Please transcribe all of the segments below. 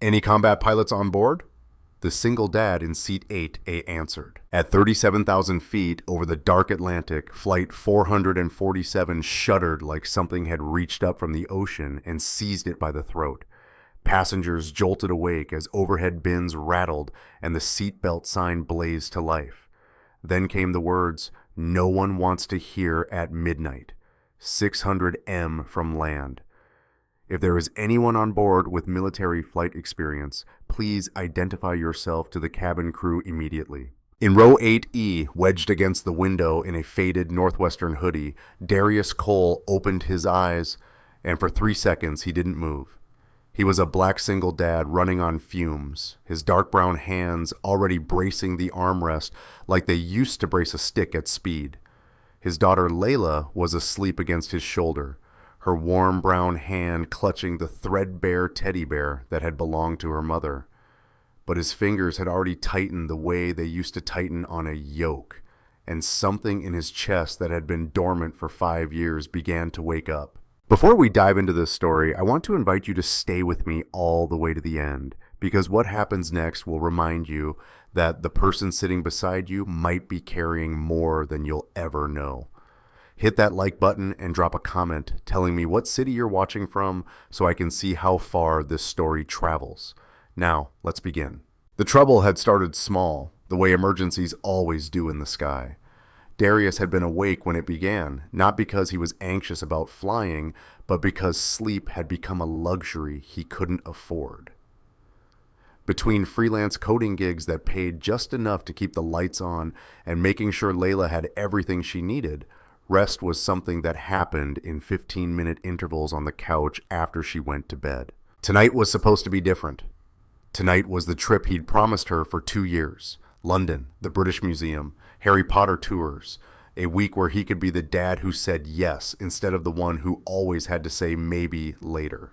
Any combat pilots on board? The single dad in seat 8A answered. At 37,000 feet over the dark Atlantic, Flight 447 shuddered like something had reached up from the ocean and seized it by the throat. Passengers jolted awake as overhead bins rattled and the seatbelt sign blazed to life. Then came the words, "No one wants to hear at midnight. 600 M from land. If there is anyone on board with military flight experience, please identify yourself to the cabin crew immediately." In row 8E, wedged against the window in a faded Northwestern hoodie, Darius Cole opened his eyes, and for 3 seconds he didn't move. He was a black single dad running on fumes, his dark brown hands already bracing the armrest like they used to brace a stick at speed. His daughter Layla was asleep against his shoulder, her warm brown hand clutching the threadbare teddy bear that had belonged to her mother. But his fingers had already tightened the way they used to tighten on a yoke, and something in his chest that had been dormant for 5 years began to wake up. Before we dive into this story, I want to invite you to stay with me all the way to the end, because what happens next will remind you that the person sitting beside you might be carrying more than you'll ever know. Hit that like button and drop a comment telling me what city you're watching from so I can see how far this story travels. Now, let's begin. The trouble had started small, the way emergencies always do in the sky. Darius had been awake when it began, not because he was anxious about flying, but because sleep had become a luxury he couldn't afford. Between freelance coding gigs that paid just enough to keep the lights on and making sure Layla had everything she needed, rest was something that happened in 15-minute intervals on the couch after she went to bed. Tonight was supposed to be different. Tonight was the trip he'd promised her for 2 years. London, the British Museum, Harry Potter tours, a week where he could be the dad who said yes instead of the one who always had to say maybe later.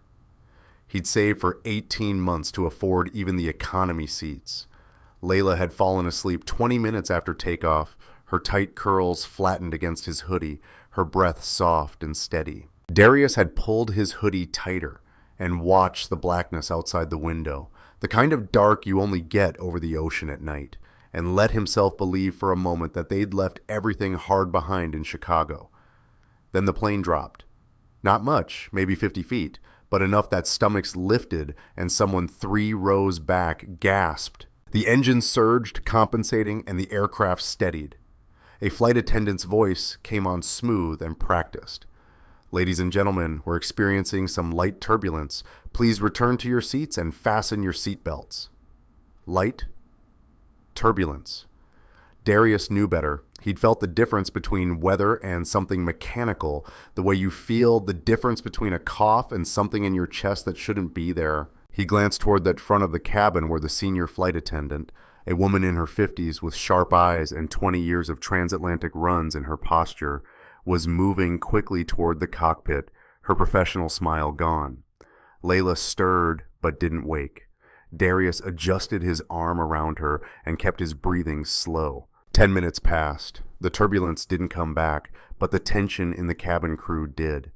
He'd saved for 18 months to afford even the economy seats. Layla had fallen asleep 20 minutes after takeoff, her tight curls flattened against his hoodie, her breath soft and steady. Darius had pulled his hoodie tighter and watched the blackness outside the window, the kind of dark you only get over the ocean at night, and let himself believe for a moment that they'd left everything hard behind in Chicago. Then the plane dropped. Not much, maybe 50 feet, but enough that stomachs lifted and someone 3 rows back gasped. The engine surged, compensating, and the aircraft steadied. A flight attendant's voice came on smooth and practiced. "Ladies and gentlemen, we're experiencing some light turbulence. Please return to your seats and fasten your seatbelts." Light turbulence. Darius knew better. He'd felt the difference between weather and something mechanical, the way you feel the difference between a cough and something in your chest that shouldn't be there. He glanced toward that front of the cabin where the senior flight attendant, a woman in her 50s with sharp eyes and 20 years of transatlantic runs in her posture, was moving quickly toward the cockpit, her professional smile gone. Layla stirred but didn't wake. Darius adjusted his arm around her and kept his breathing slow. 10 minutes passed. The turbulence didn't come back, but the tension in the cabin crew did.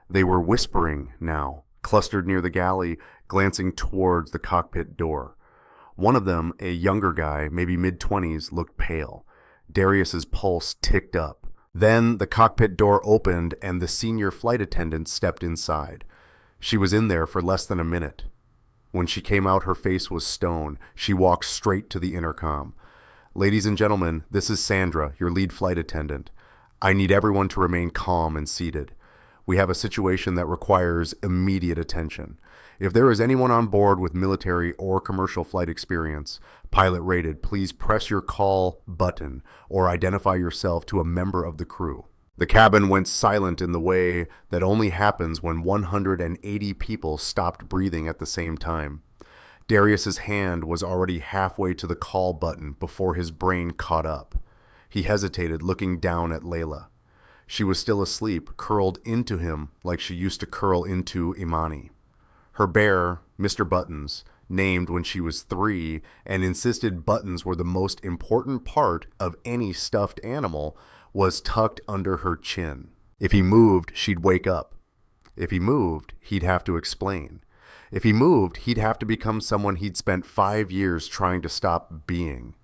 They were whispering now, clustered near the galley, glancing towards the cockpit door. One of them, a younger guy, maybe mid-20s, looked pale. Darius's pulse ticked up. Then the cockpit door opened and the senior flight attendant stepped inside. She was in there for less than a minute. When she came out, her face was stone. She walked straight to the intercom. "Ladies and gentlemen, this is Sandra, your lead flight attendant. I need everyone to remain calm and seated. We have a situation that requires immediate attention. If there is anyone on board with military or commercial flight experience, pilot rated, please press your call button or identify yourself to a member of the crew." The cabin went silent in the way that only happens when 180 people stopped breathing at the same time. Darius's hand was already halfway to the call button before his brain caught up. He hesitated, looking down at Layla. She was still asleep, curled into him like she used to curl into Imani. Her bear, Mr. Buttons, named when she was 3 and insisted buttons were the most important part of any stuffed animal, was tucked under her chin. If he moved, she'd wake up. If he moved, he'd have to explain. If he moved, he'd have to become someone he'd spent 5 years trying to stop being.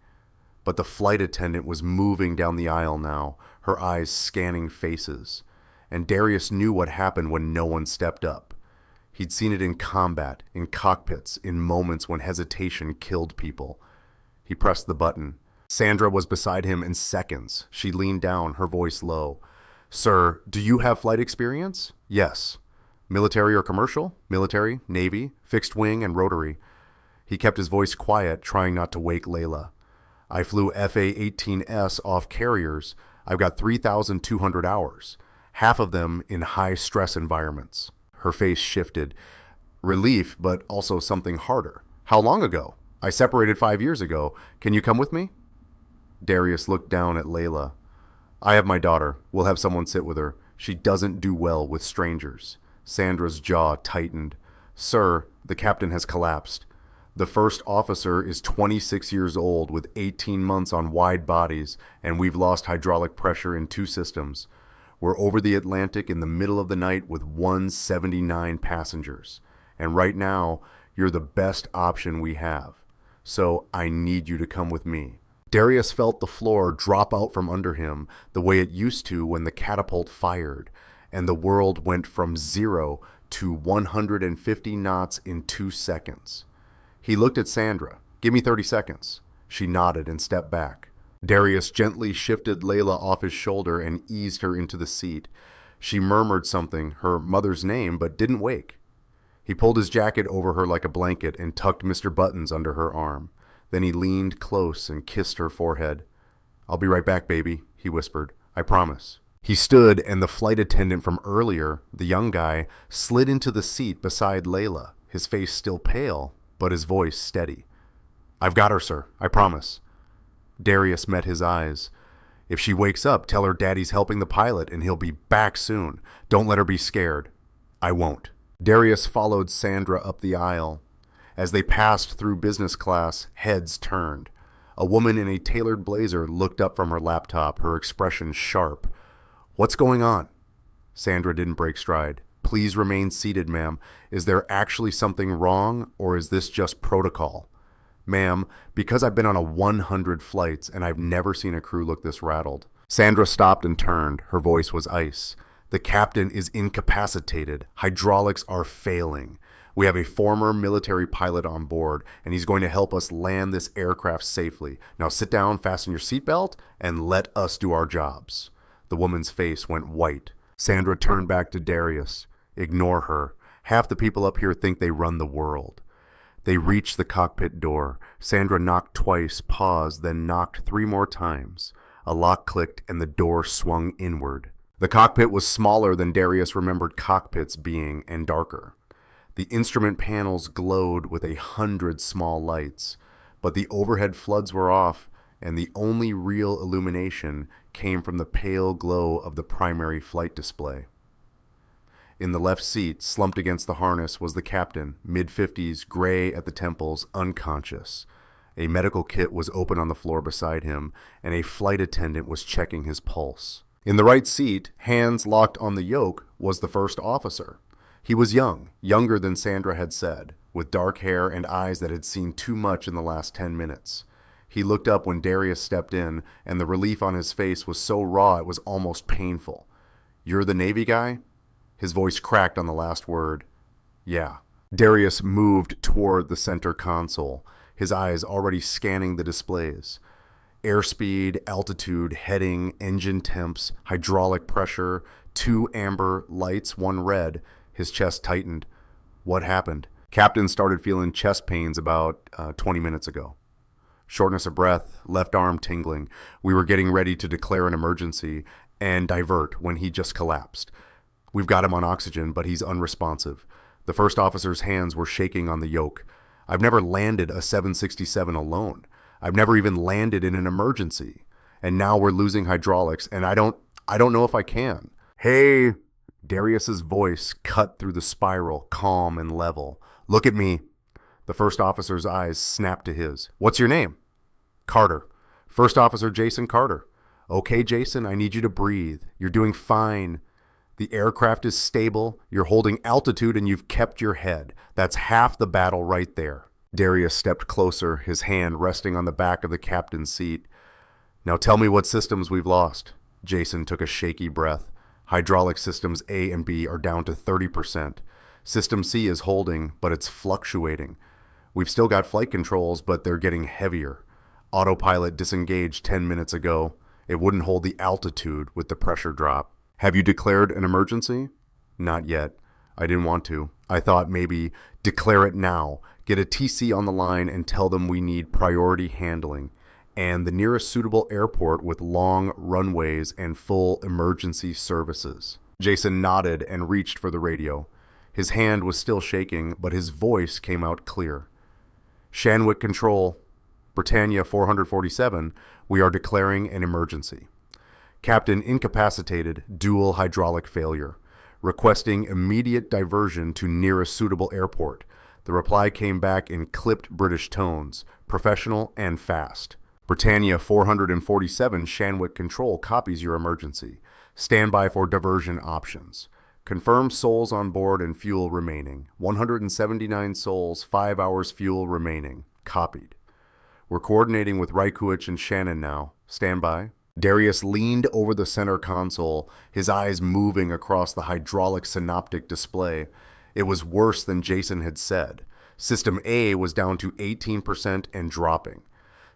But the flight attendant was moving down the aisle now, her eyes scanning faces. And Darius knew what happened when no one stepped up. He'd seen it in combat, in cockpits, in moments when hesitation killed people. He pressed the button. Sandra was beside him in seconds. She leaned down, her voice low. "Sir, do you have flight experience?" "Yes." "Military or commercial?" "Military, Navy, fixed wing, and rotary." He kept his voice quiet, trying not to wake Layla. "I flew FA-18S off carriers. I've got 3,200 hours, half of them in high-stress environments." Her face shifted. Relief, but also something harder. "How long ago?" "I separated 5 years ago. Can you come with me?" Darius looked down at Layla. "I have my daughter. We'll have someone sit with her. She doesn't do well with strangers." Sandra's jaw tightened. "Sir, the captain has collapsed. The first officer is 26 years old with 18 months on wide bodies, and we've lost hydraulic pressure in 2 systems. We're over the Atlantic in the middle of the night with 179 passengers. And right now, you're the best option we have. So I need you to come with me." Darius felt the floor drop out from under him the way it used to when the catapult fired, and the world went from 0 to 150 knots in 2 seconds. He looked at Sandra. "Give me 30 seconds." She nodded and stepped back. Darius gently shifted Layla off his shoulder and eased her into the seat. She murmured something, her mother's name, but didn't wake. He pulled his jacket over her like a blanket and tucked Mr. Buttons under her arm. Then he leaned close and kissed her forehead. "I'll be right back, baby," he whispered. "I promise." He stood, and the flight attendant from earlier, the young guy, slid into the seat beside Layla, his face still pale, but his voice steady. "I've got her, sir. I promise." Darius met his eyes. "If she wakes up, tell her Daddy's helping the pilot and he'll be back soon. Don't let her be scared." "I won't." Darius followed Sandra up the aisle. As they passed through business class, heads turned. A woman in a tailored blazer looked up from her laptop, her expression sharp. "What's going on?" Sandra didn't break stride. "Please remain seated, ma'am. Is there actually something wrong, or is this just protocol?" "Ma'am, because I've been on 100 flights and I've never seen a crew look this rattled." Sandra stopped and turned. Her voice was ice. "The captain is incapacitated. Hydraulics are failing. We have a former military pilot on board, and he's going to help us land this aircraft safely. Now sit down, fasten your seatbelt, and let us do our jobs." The woman's face went white. Sandra turned back to Darius. "Ignore her. Half the people up here think they run the world." They reached the cockpit door. Sandra knocked twice, paused, then knocked 3 more times. A lock clicked and the door swung inward. The cockpit was smaller than Darius remembered cockpits being, and darker. The instrument panels glowed with 100 small lights, but the overhead floods were off, and the only real illumination came from the pale glow of the primary flight display. In the left seat, slumped against the harness, was the captain, mid-50s, gray at the temples, unconscious. A medical kit was open on the floor beside him, and a flight attendant was checking his pulse. In the right seat, hands locked on the yoke, was the first officer. He was young, younger than Sandra had said, with dark hair and eyes that had seen too much in the last 10 minutes. He looked up when Darius stepped in, and the relief on his face was so raw it was almost painful. "You're the Navy guy?" His voice cracked on the last word. "Yeah." Darius moved toward the center console, his eyes already scanning the displays. Airspeed, altitude, heading, engine temps, hydraulic pressure, 2 amber lights, 1 red. His chest tightened. "What happened?" "Captain started feeling chest pains about 20 minutes ago. Shortness of breath, left arm tingling. We were getting ready to declare an emergency and divert when he just collapsed. We've got him on oxygen, but he's unresponsive." The first officer's hands were shaking on the yoke. "I've never landed a 767 alone. I've never even landed in an emergency. And now we're losing hydraulics, and I don't know if I can." "Hey!" Darius's voice cut through the spiral, calm and level. "Look at me." The first officer's eyes snapped to his. "What's your name?" "Carter." "First Officer Jason Carter." "Okay, Jason, I need you to breathe. You're doing fine." The aircraft is stable, you're holding altitude, and you've kept your head. That's half the battle right there. Darius stepped closer, his hand resting on the back of the captain's seat. Now tell me what systems we've lost. Jason took a shaky breath. Hydraulic systems A and B are down to 30%. System C is holding, but it's fluctuating. We've still got flight controls, but they're getting heavier. Autopilot disengaged 10 minutes ago. It wouldn't hold the altitude with the pressure drop. Have you declared an emergency? Not yet. I didn't want to. I thought maybe declare it now. Get a TC on the line and tell them we need priority handling and the nearest suitable airport with long runways and full emergency services. Jason nodded and reached for the radio. His hand was still shaking, but his voice came out clear. Shanwick Control, Britannia 447, we are declaring an emergency. Captain incapacitated, dual hydraulic failure. Requesting immediate diversion to nearest suitable airport. The reply came back in clipped British tones, professional and fast. Britannia 447 Shanwick Control copies your emergency. Stand by for diversion options. Confirm souls on board and fuel remaining. 179 souls, 5 hours fuel remaining. Copied. We're coordinating with Rykuich and Shannon now. Stand by. Darius leaned over the center console, his eyes moving across the hydraulic synoptic display. It was worse than Jason had said. System A was down to 18% and dropping.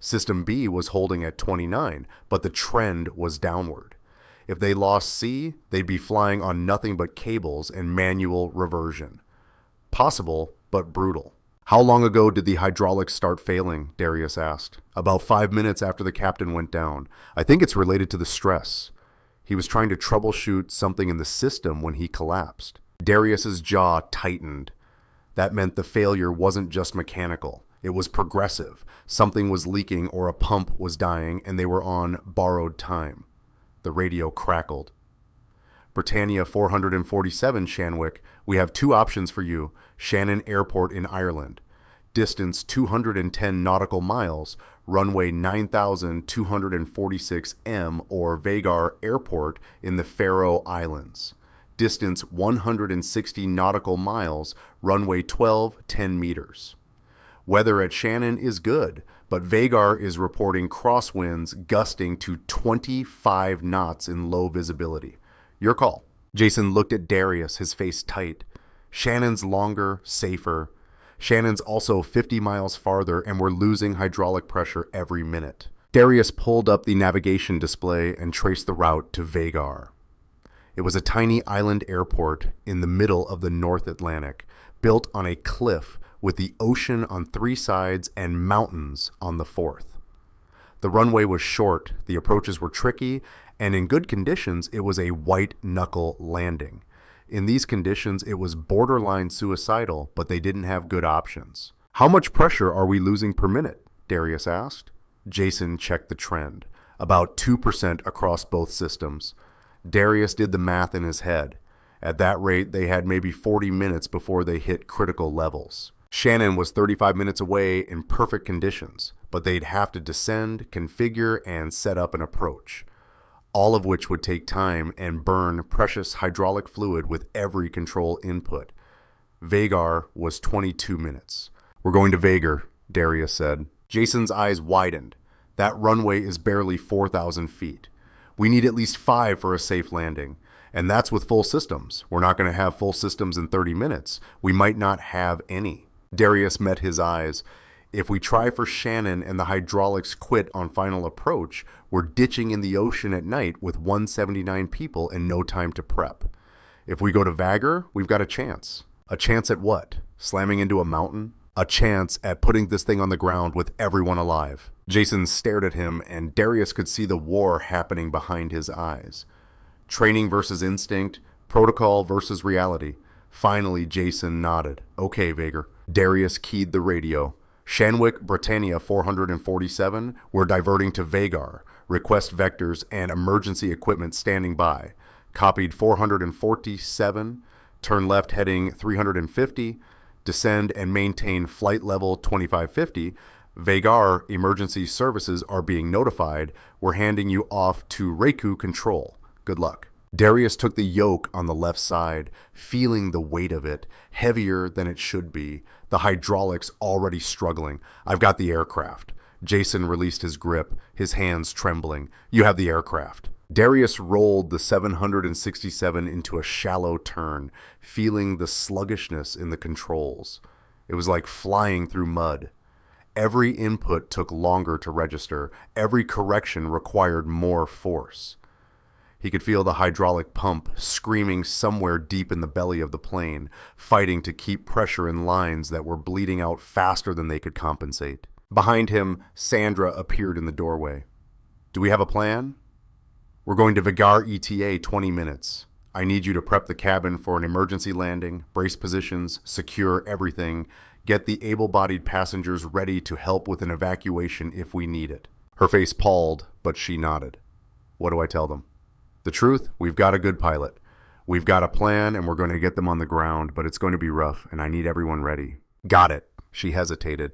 System B was holding at 29%, but the trend was downward. If they lost C, they'd be flying on nothing but cables and manual reversion. Possible, but brutal. How long ago did the hydraulics start failing? Darius asked. About 5 minutes after the captain went down. I think it's related to the stress. He was trying to troubleshoot something in the system when he collapsed. Darius's jaw tightened. That meant the failure wasn't just mechanical. It was progressive. Something was leaking or a pump was dying and they were on borrowed time. The radio crackled. Britannia 447 Shanwick, we have 2 options for you. Shannon Airport in Ireland. Distance 210 nautical miles, runway 9,246 m or Vagar Airport in the Faroe Islands. Distance 160 nautical miles, runway 12, 10 meters. Weather at Shannon is good, but Vagar is reporting crosswinds gusting to 25 knots in low visibility. Your call. Jason looked at Darius, his face tight. Shannon's longer, safer. Shannon's also 50 miles farther, and we're losing hydraulic pressure every minute. Darius pulled up the navigation display and traced the route to Vagar. It was a tiny island airport in the middle of the North Atlantic, built on a cliff with the ocean on 3 sides and mountains on the 4th. The runway was short, the approaches were tricky, and in good conditions, it was a white-knuckle landing. In these conditions, it was borderline suicidal, but they didn't have good options. How much pressure are we losing per minute? Darius asked. Jason checked the trend. About 2% across both systems. Darius did the math in his head. At that rate, they had maybe 40 minutes before they hit critical levels. Shannon was 35 minutes away in perfect conditions, but they'd have to descend, configure, and set up an approach, all of which would take time and burn precious hydraulic fluid with every control input. Vagar was 22 minutes. We're going to Vagar, Darius said. Jason's eyes widened. That runway is barely 4,000 feet. We need at least 5 for a safe landing. And that's with full systems. We're not going to have full systems in 30 minutes. We might not have any. Darius met his eyes. If we try for Shannon and the hydraulics quit on final approach, we're ditching in the ocean at night with 179 people and no time to prep. If we go to Vagar, we've got a chance. A chance at what? Slamming into a mountain? A chance at putting this thing on the ground with everyone alive. Jason stared at him, and Darius could see the war happening behind his eyes. Training versus instinct, protocol versus reality. Finally, Jason nodded. Okay, Vagar. Darius keyed the radio. Shanwick, Britannia 447, we're diverting to Vagar. Request vectors and emergency equipment standing by. Copied 447, turn left heading 350, descend and maintain flight level 2550. Vagar emergency services are being notified. We're handing you off to Reiku Control. Good luck. Darius took the yoke on the left side, feeling the weight of it, heavier than it should be, the hydraulics already struggling. "I've got the aircraft." Jason released his grip, his hands trembling. "You have the aircraft." Darius rolled the 767 into a shallow turn, feeling the sluggishness in the controls. It was like flying through mud. Every input took longer to register. Every correction required more force. He could feel the hydraulic pump screaming somewhere deep in the belly of the plane, fighting to keep pressure in lines that were bleeding out faster than they could compensate. Behind him, Sandra appeared in the doorway. "Do we have a plan?" "We're going to Vigar ETA 20 minutes. I need you to prep the cabin for an emergency landing, brace positions, secure everything, get the able-bodied passengers ready to help with an evacuation if we need it." Her face palled, but she nodded. "What do I tell them?" "The truth, we've got a good pilot. We've got a plan and we're going to get them on the ground, but it's going to be rough and I need everyone ready." "Got it." She hesitated.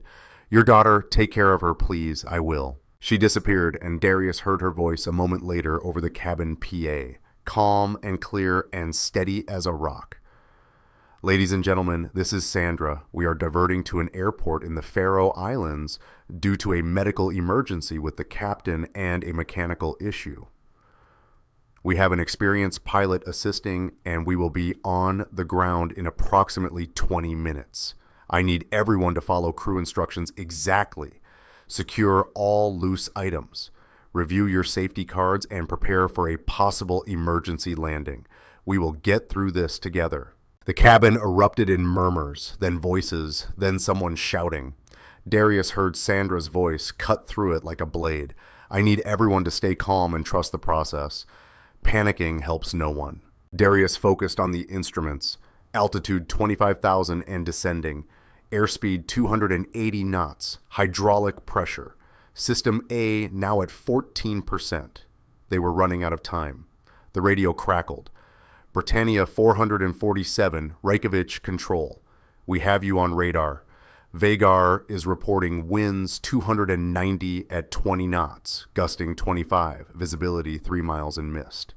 "Your daughter, take care of her, please." "I will." She disappeared, and Darius heard her voice a moment later over the cabin PA, calm and clear and steady as a rock. "Ladies and gentlemen, this is Sandra. We are diverting to an airport in the Faroe Islands due to a medical emergency with the captain and a mechanical issue. We have an experienced pilot assisting, and we will be on the ground in approximately 20 minutes. I need everyone to follow crew instructions exactly. Secure all loose items. Review your safety cards and prepare for a possible emergency landing. We will get through this together." The cabin erupted in murmurs, then voices, then someone shouting. Darius heard Sandra's voice cut through it like a blade. "I need everyone to stay calm and trust the process. Panicking helps no one." Darius focused on the instruments. Altitude 25,000 and descending. Airspeed 280 knots. Hydraulic pressure. System A now at 14%. They were running out of time. The radio crackled. "Britannia 447, Reykjavik control. We have you on radar. Vagar is reporting winds 290 at 20 knots, gusting 25, visibility 3 miles in mist.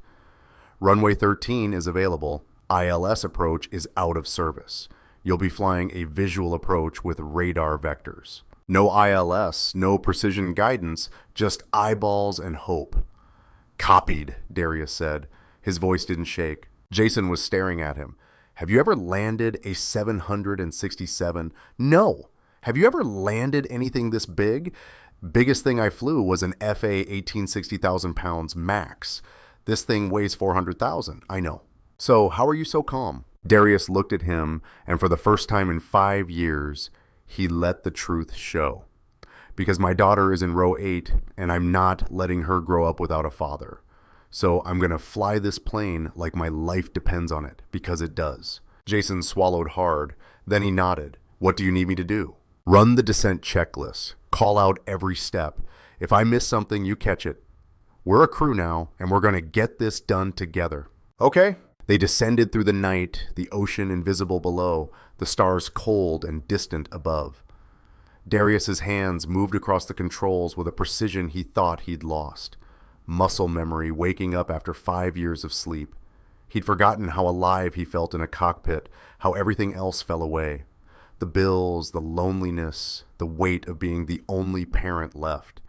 Runway 13 is available. ILS approach is out of service. You'll be flying a visual approach with radar vectors. No ILS, no precision guidance, just eyeballs and hope." "Copied," Darius said. His voice didn't shake. Jason was staring at him. "Have you ever landed a 767? "No." "Have you ever landed anything this big?" "Biggest thing I flew was an FA 1860,000 pounds max. This thing weighs 400,000. I know." "So how are you so calm?" Darius looked at him, and for the first time in 5 years, he let the truth show. "Because my daughter is in row 8, and I'm not letting her grow up without a father. So I'm going to fly this plane like my life depends on it, because it does." Jason swallowed hard. Then he nodded. "What do you need me to do?" "Run the descent checklist. Call out every step. If I miss something, you catch it. We're a crew now, and we're going to get this done together." "Okay." They descended through the night, the ocean invisible below, the stars cold and distant above. Darius's hands moved across the controls with a precision he thought he'd lost. Muscle memory waking up after 5 years of sleep. He'd forgotten how alive he felt in a cockpit, how everything else fell away. The bills, the loneliness, the weight of being the only parent left.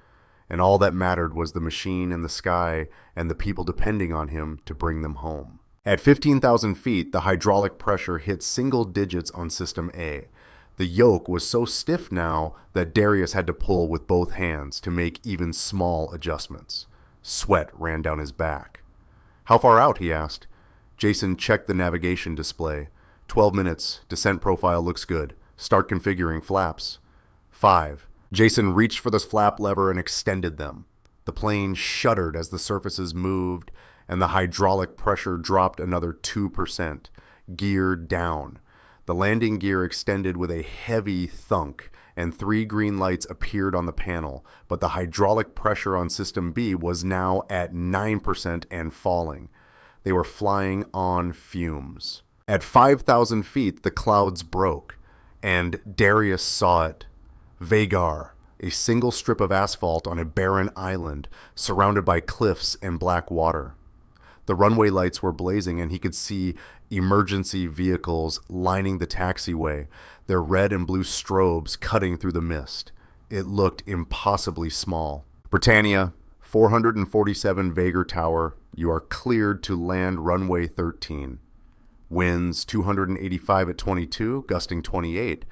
And all that mattered was the machine in the sky and the people depending on him to bring them home. At 15,000 feet, the hydraulic pressure hit single digits on System A. The yoke was so stiff now that Darius had to pull with both hands to make even small adjustments. Sweat ran down his back. "How far out?" he asked. Jason checked the navigation display. 12 minutes. Descent profile looks good. Start configuring flaps. 5. Jason reached for the flap lever and extended them. The plane shuddered as the surfaces moved, and the hydraulic pressure dropped another 2%. Gear down. The landing gear extended with a heavy thunk, and 3 green lights appeared on the panel, but the hydraulic pressure on System B was now at 9% and falling. They were flying on fumes. At 5,000 feet, the clouds broke, and Darius saw it. Vagar, a single strip of asphalt on a barren island, surrounded by cliffs and black water. The runway lights were blazing and he could see emergency vehicles lining the taxiway, their red and blue strobes cutting through the mist. It looked impossibly small. Britannia, 447 Vager Tower, you are cleared to land runway 13. Winds 285 at 22, gusting 28.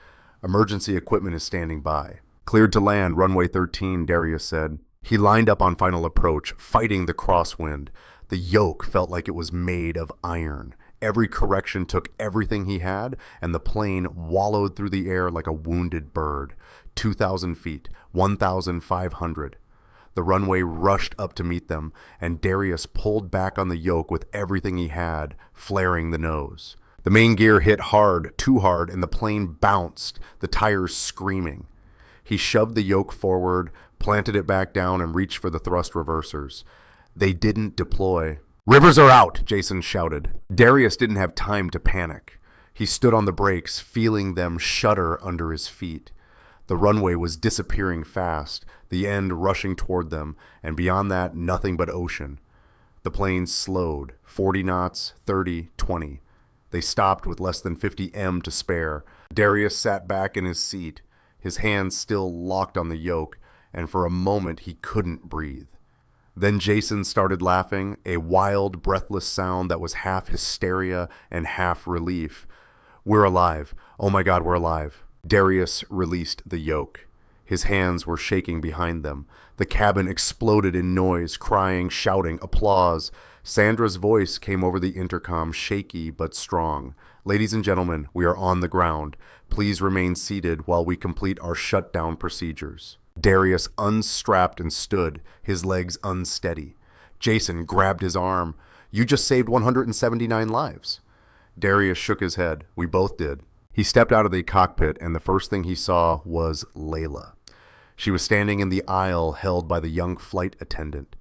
Emergency equipment is standing by. Cleared to land, runway 13, Darius said. He lined up on final approach, fighting the crosswind. The yoke felt like it was made of iron. Every correction took everything he had, and the plane wallowed through the air like a wounded bird. 2,000 feet, 1,500. The runway rushed up to meet them, and Darius pulled back on the yoke with everything he had, flaring the nose. The main gear hit hard, too hard, and the plane bounced, the tires screaming. He shoved the yoke forward, planted it back down, and reached for the thrust reversers. They didn't deploy. "Rivers are out," Jason shouted. Darius didn't have time to panic. He stood on the brakes, feeling them shudder under his feet. The runway was disappearing fast, the end rushing toward them, and beyond that, nothing but ocean. The plane slowed, 40 knots, 30, 20. They stopped with less than 50 m to spare. Darius sat back in his seat, his hands still locked on the yoke, and for a moment he couldn't breathe. Then Jason started laughing, a wild, breathless sound that was half hysteria and half relief. "We're alive. Oh my God, we're alive." Darius released the yoke. His hands were shaking behind them. The cabin exploded in noise, crying, shouting, applause. Sandra's voice came over the intercom, shaky but strong. "Ladies and gentlemen, we are on the ground. Please remain seated while we complete our shutdown procedures." Darius unstrapped and stood, his legs unsteady. Jason grabbed his arm. "You just saved 179 lives." Darius shook his head. We both did. He stepped out of the cockpit, and the first thing he saw was Layla. She was standing in the aisle held by the young flight attendant,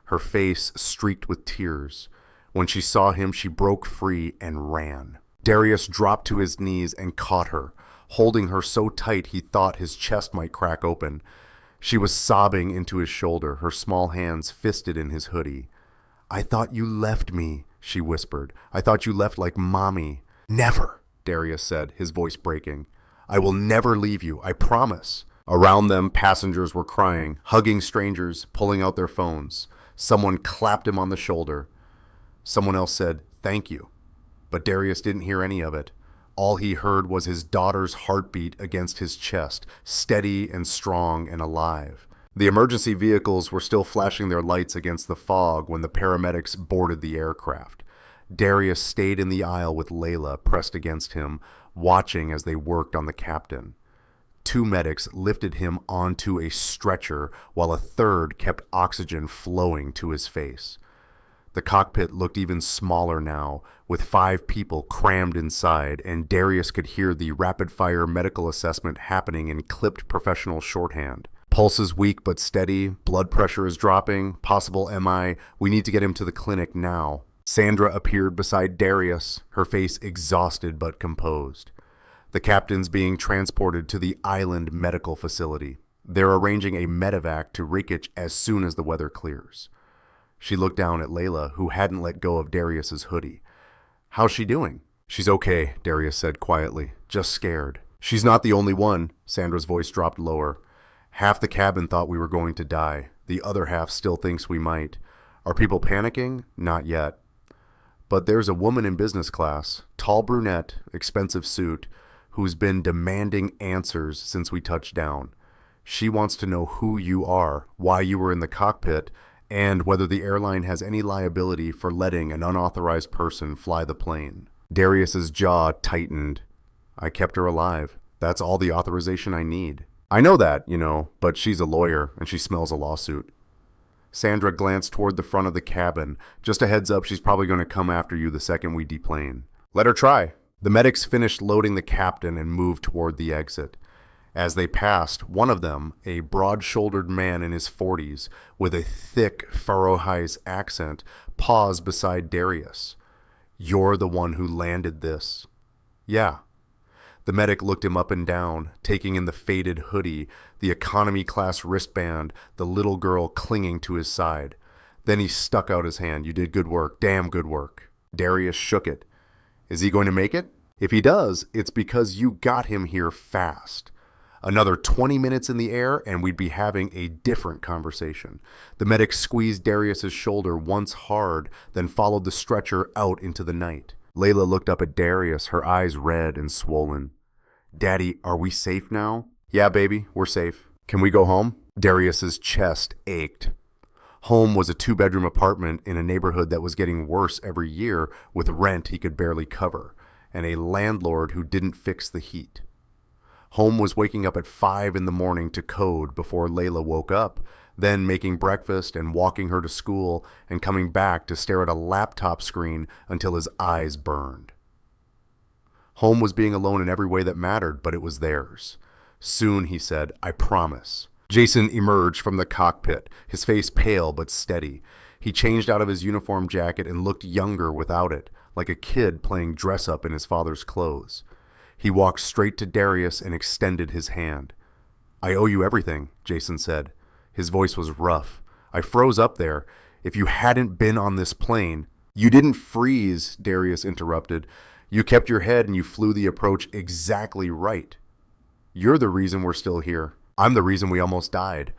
her face streaked with tears. When she saw him, she broke free and ran. Darius dropped to his knees and caught her, holding her so tight he thought his chest might crack open. She was sobbing into his shoulder, her small hands fisted in his hoodie. "I thought you left me," she whispered. "I thought you left like mommy." "Never," Darius said, his voice breaking. "I will never leave you, I promise." Around them, passengers were crying, hugging strangers, pulling out their phones. Someone clapped him on the shoulder. Someone else said, "Thank you." But Darius didn't hear any of it. All he heard was his daughter's heartbeat against his chest, steady and strong and alive. The emergency vehicles were still flashing their lights against the fog when the paramedics boarded the aircraft. Darius stayed in the aisle with Layla pressed against him, watching as they worked on the captain. 2 medics lifted him onto a stretcher while a third kept oxygen flowing to his face. The cockpit looked even smaller now, with 5 people crammed inside, and Darius could hear the rapid-fire medical assessment happening in clipped professional shorthand. "Pulse is weak but steady, blood pressure is dropping, possible MI, we need to get him to the clinic now." Sandra appeared beside Darius, her face exhausted but composed. "The captain's being transported to the island medical facility. They're arranging a medevac to Reykjavik as soon as the weather clears." She looked down at Layla, who hadn't let go of Darius's hoodie. "How's she doing?" "She's okay," Darius said quietly, "just scared." "She's not the only one." Sandra's voice dropped lower. "Half the cabin thought we were going to die. The other half still thinks we might. Are people panicking? Not yet. But there's a woman in business class, tall brunette, expensive suit, who's been demanding answers since we touched down. She wants to know who you are, why you were in the cockpit, and whether the airline has any liability for letting an unauthorized person fly the plane." Darius's jaw tightened. "I kept her alive. That's all the authorization I need." "I know that, but she's a lawyer, and she smells a lawsuit." Sandra glanced toward the front of the cabin. "Just a heads up, she's probably going to come after you the second we deplane." "Let her try." The medics finished loading the captain and moved toward the exit. As they passed, one of them, a broad-shouldered man in his 40s, with a thick Faroese accent, paused beside Darius. "You're the one who landed this." "Yeah." The medic looked him up and down, taking in the faded hoodie, the economy-class wristband, the little girl clinging to his side. Then he stuck out his hand. You did good work. Damn good work. Darius shook it. Is he going to make it? If he does, it's because you got him here fast. Another 20 minutes in the air and we'd be having a different conversation. The medic squeezed Darius's shoulder once hard, then followed the stretcher out into the night. Layla looked up at Darius, her eyes red and swollen. Daddy, are we safe now? Yeah, baby, we're safe. Can we go home? Darius's chest ached. Home was a 2-bedroom apartment in a neighborhood that was getting worse every year with rent he could barely cover, and a landlord who didn't fix the heat. Home was waking up at 5 in the morning to code before Layla woke up, then making breakfast and walking her to school and coming back to stare at a laptop screen until his eyes burned. Home was being alone in every way that mattered, but it was theirs. Soon, he said, I promise. Jason emerged from the cockpit, his face pale but steady. He changed out of his uniform jacket and looked younger without it, like a kid playing dress-up in his father's clothes. He walked straight to Darius and extended his hand. I owe you everything, Jason said. His voice was rough. I froze up there. If you hadn't been on this plane... You didn't freeze, Darius interrupted. You kept your head and you flew the approach exactly right. You're the reason we're still here. I'm the reason we almost died.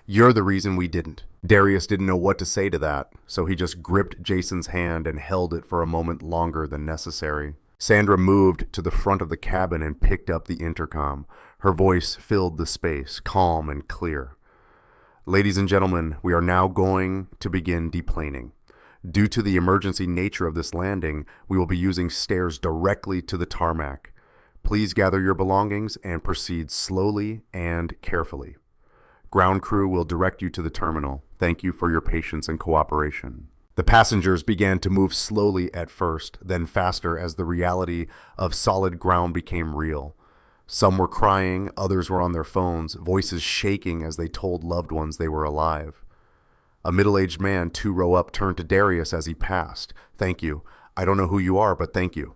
You're the reason we didn't. Darius didn't know what to say to that, so he just gripped Jason's hand and held it for a moment longer than necessary. Sandra moved to the front of the cabin and picked up the intercom. Her voice filled the space, calm and clear. Ladies and gentlemen, we are now going to begin deplaning. Due to the emergency nature of this landing, we will be using stairs directly to the tarmac. Please gather your belongings and proceed slowly and carefully. Ground crew will direct you to the terminal. Thank you for your patience and cooperation. The passengers began to move slowly at first, then faster as the reality of solid ground became real. Some were crying, others were on their phones, voices shaking as they told loved ones they were alive. A middle-aged man 2 row up turned to Darius as he passed. Thank you. I don't know who you are, but thank you.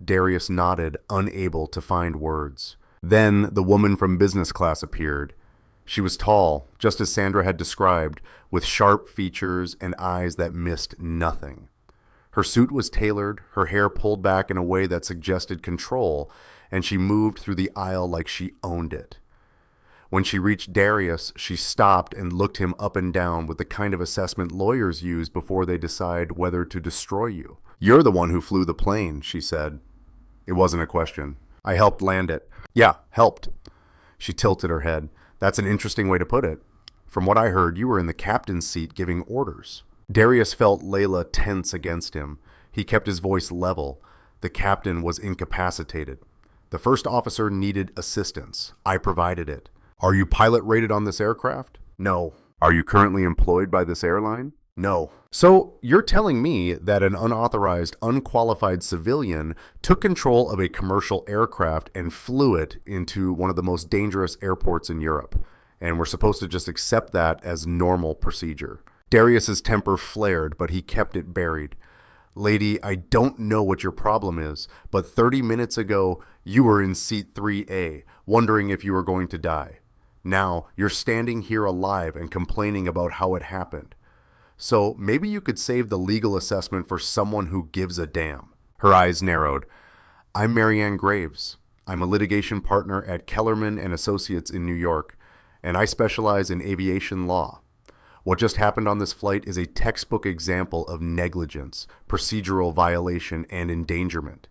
Darius nodded, unable to find words. Then the woman from business class appeared. She was tall, just as Sandra had described, with sharp features and eyes that missed nothing. Her suit was tailored, her hair pulled back in a way that suggested control, and she moved through the aisle like she owned it. When she reached Darius, she stopped and looked him up and down with the kind of assessment lawyers use before they decide whether to destroy you. You're the one who flew the plane, she said. It wasn't a question. I helped land it. Yeah, helped. She tilted her head. That's an interesting way to put it. From what I heard, you were in the captain's seat giving orders. Darius felt Layla tense against him. He kept his voice level. The captain was incapacitated. The first officer needed assistance. I provided it. Are you pilot rated on this aircraft? No. Are you currently employed by this airline? No. So you're telling me that an unauthorized, unqualified civilian took control of a commercial aircraft and flew it into one of the most dangerous airports in Europe, and we're supposed to just accept that as normal procedure. Darius's temper flared, but he kept it buried. Lady, I don't know what your problem is, but 30 minutes ago, you were in seat 3A, wondering if you were going to die. Now, you're standing here alive and complaining about how it happened. So maybe you could save the legal assessment for someone who gives a damn. Her eyes narrowed. I'm Marianne Graves. I'm a litigation partner at Kellerman and Associates in New York, and I specialize in aviation law. What just happened on this flight is a textbook example of negligence, procedural violation, and endangerment.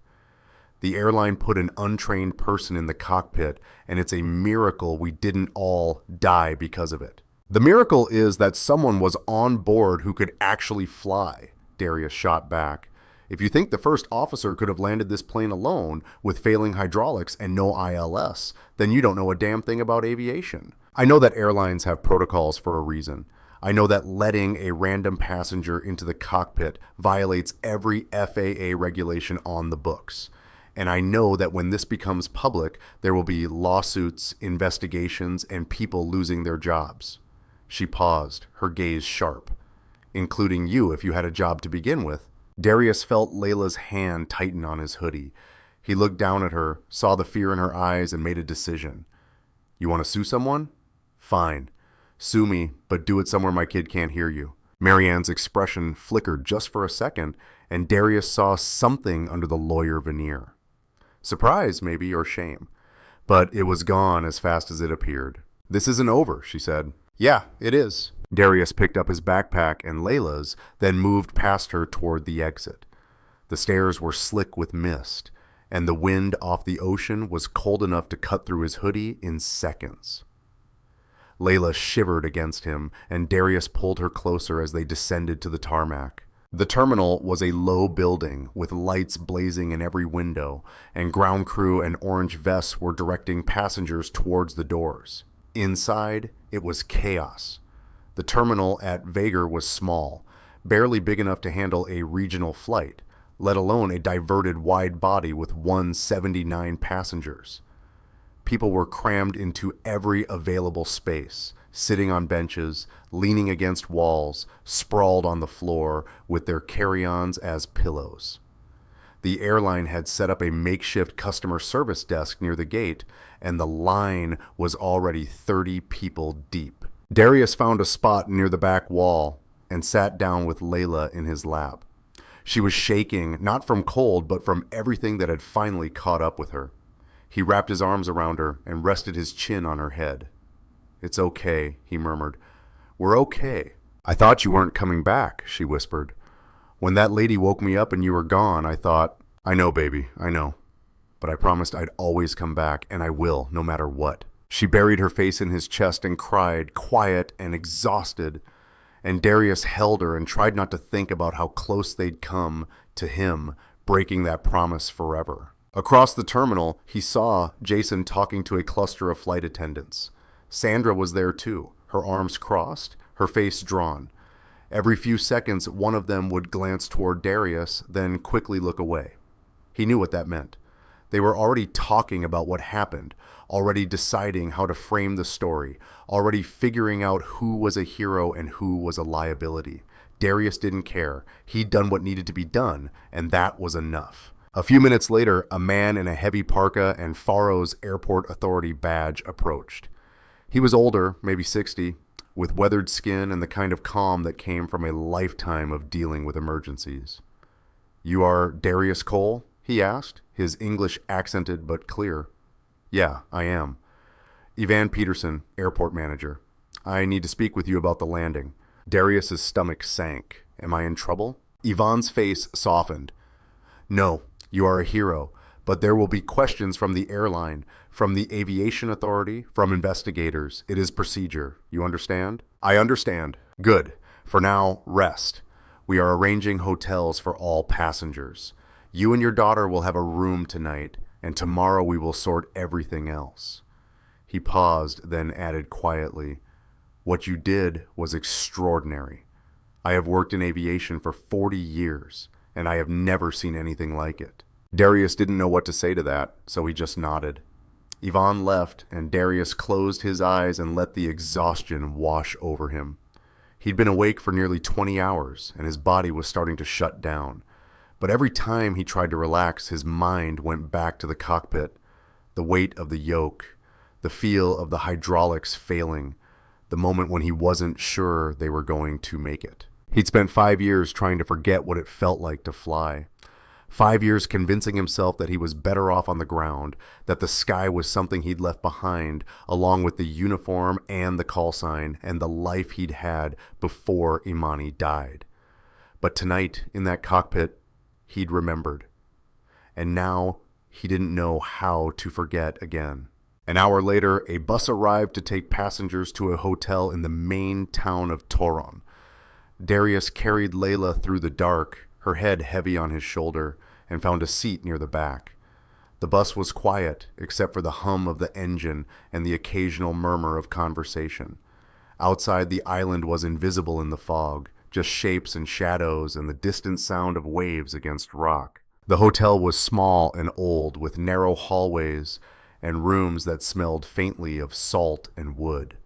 The airline put an untrained person in the cockpit, and it's a miracle we didn't all die because of it. The miracle is that someone was on board who could actually fly, Darius shot back. If you think the first officer could have landed this plane alone with failing hydraulics and no ILS, then you don't know a damn thing about aviation. I know that airlines have protocols for a reason. I know that letting a random passenger into the cockpit violates every FAA regulation on the books. And I know that when this becomes public, there will be lawsuits, investigations, and people losing their jobs. She paused, her gaze sharp. Including you if you had a job to begin with. Darius felt Layla's hand tighten on his hoodie. He looked down at her, saw the fear in her eyes, and made a decision. You want to sue someone? Fine. Sue me, but do it somewhere my kid can't hear you. Marianne's expression flickered just for a second, and Darius saw something under the lawyer veneer. Surprise, maybe, or shame. But it was gone as fast as it appeared. "This isn't over," she said. "Yeah, it is." Darius picked up his backpack and Layla's, then moved past her toward the exit. The stairs were slick with mist, and the wind off the ocean was cold enough to cut through his hoodie in seconds. Layla shivered against him, and Darius pulled her closer as they descended to the tarmac. The terminal was a low building with lights blazing in every window, and ground crew and orange vests were directing passengers towards the doors. Inside, it was chaos. The terminal at Vagar was small, barely big enough to handle a regional flight, let alone a diverted wide body with 179 passengers. People were crammed into every available space, sitting on benches, leaning against walls, sprawled on the floor with their carry-ons as pillows. The airline had set up a makeshift customer service desk near the gate, and the line was already 30 people deep. Darius found a spot near the back wall and sat down with Layla in his lap. She was shaking, not from cold, but from everything that had finally caught up with her. He wrapped his arms around her and rested his chin on her head. "It's okay," he murmured. "We're okay." "I thought you weren't coming back," she whispered. "When that lady woke me up and you were gone, I thought..." "I know, baby, I know. But I promised I'd always come back, and I will, no matter what." She buried her face in his chest and cried, quiet and exhausted. And Darius held her and tried not to think about how close they'd come to him breaking that promise forever. Across the terminal, he saw Jason talking to a cluster of flight attendants. Sandra was there too, her arms crossed, her face drawn. Every few seconds, one of them would glance toward Darius, then quickly look away. He knew what that meant. They were already talking about what happened, already deciding how to frame the story, already figuring out who was a hero and who was a liability. Darius didn't care. He'd done what needed to be done, and that was enough. A few minutes later, a man in a heavy parka and Faro's Airport Authority badge approached. He was older, maybe 60, with weathered skin and the kind of calm that came from a lifetime of dealing with emergencies. "You are Darius Cole?" he asked, his English accented but clear. "Yeah, I am. Ivan Peterson, airport manager. I need to speak with you about the landing." Darius's stomach sank. "Am I in trouble?" Ivan's face softened. "No, you are a hero, but there will be questions from the airline, from the aviation authority, from investigators. It is procedure. You understand?" "I understand." "Good. For now, rest. We are arranging hotels for all passengers. You and your daughter will have a room tonight, and tomorrow we will sort everything else." He paused, then added quietly, "What you did was extraordinary. I have worked in aviation for 40 years, and I have never seen anything like it." Darius didn't know what to say to that, so he just nodded. Ivan left, and Darius closed his eyes and let the exhaustion wash over him. He'd been awake for nearly 20 hours, and his body was starting to shut down. But every time he tried to relax, his mind went back to the cockpit, the weight of the yoke, the feel of the hydraulics failing, the moment when he wasn't sure they were going to make it. He'd spent 5 years trying to forget what it felt like to fly. 5 years convincing himself that he was better off on the ground, that the sky was something he'd left behind, along with the uniform and the call sign and the life he'd had before Imani died. But tonight, in that cockpit, he'd remembered. And now, he didn't know how to forget again. An hour later, a bus arrived to take passengers to a hotel in the main town of Toron. Darius carried Layla through the dark, her head heavy on his shoulder, and found a seat near the back. The bus was quiet, except for the hum of the engine and the occasional murmur of conversation. Outside, the island was invisible in the fog, just shapes and shadows and the distant sound of waves against rock. The hotel was small and old, with narrow hallways and rooms that smelled faintly of salt and wood.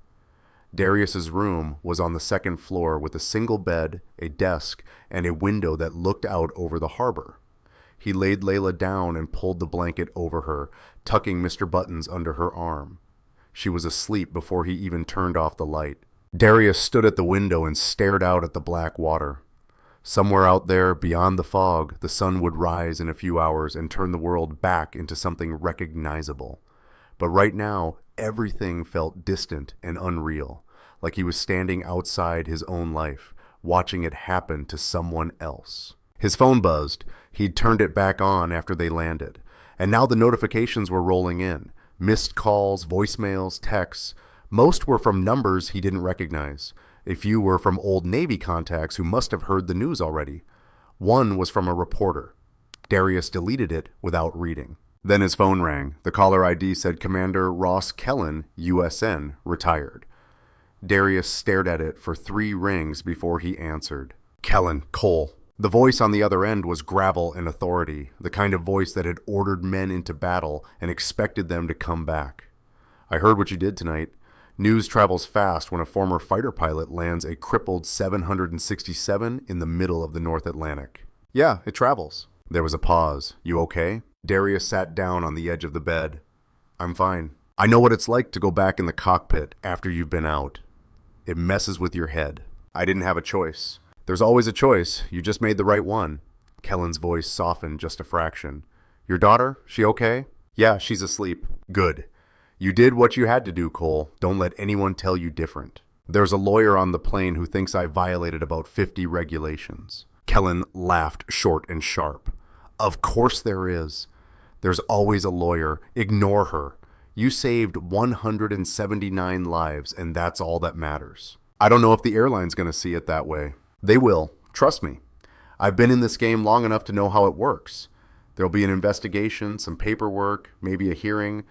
Darius's room was on the second floor with a single bed, a desk, and a window that looked out over the harbor. He laid Layla down and pulled the blanket over her, tucking Mr. Buttons under her arm. She was asleep before he even turned off the light. Darius stood at the window and stared out at the black water. Somewhere out there, beyond the fog, the sun would rise in a few hours and turn the world back into something recognizable. But right now, everything felt distant and unreal, like he was standing outside his own life, watching it happen to someone else. His phone buzzed. He'd turned it back on after they landed, and now the notifications were rolling in. Missed calls, voicemails, texts. Most were from numbers he didn't recognize. A few were from old Navy contacts who must have heard the news already. One was from a reporter. Darius deleted it without reading. Then his phone rang. The caller ID said Commander Ross Kellen, USN, retired. Darius stared at it for 3 rings before he answered. Kellen, Cole. The voice on the other end was gravel and authority, the kind of voice that had ordered men into battle and expected them to come back. I heard what you did tonight. News travels fast when a former fighter pilot lands a crippled 767 in the middle of the North Atlantic. Yeah, it travels. There was a pause. You okay? Darius sat down on the edge of the bed. I'm fine. I know what it's like to go back in the cockpit after you've been out. It messes with your head. I didn't have a choice. There's always a choice. You just made the right one. Kellen's voice softened just a fraction. Your daughter? She okay? Yeah, she's asleep. Good. You did what you had to do, Cole. Don't let anyone tell you different. There's a lawyer on the plane who thinks I violated about 50 regulations. Kellen laughed short and sharp. Of course there is. There's always a lawyer. Ignore her. You saved 179 lives, and that's all that matters. I don't know if the airline's going to see it that way. They will. Trust me. I've been in this game long enough to know how it works. There'll be an investigation, some paperwork, maybe a hearing,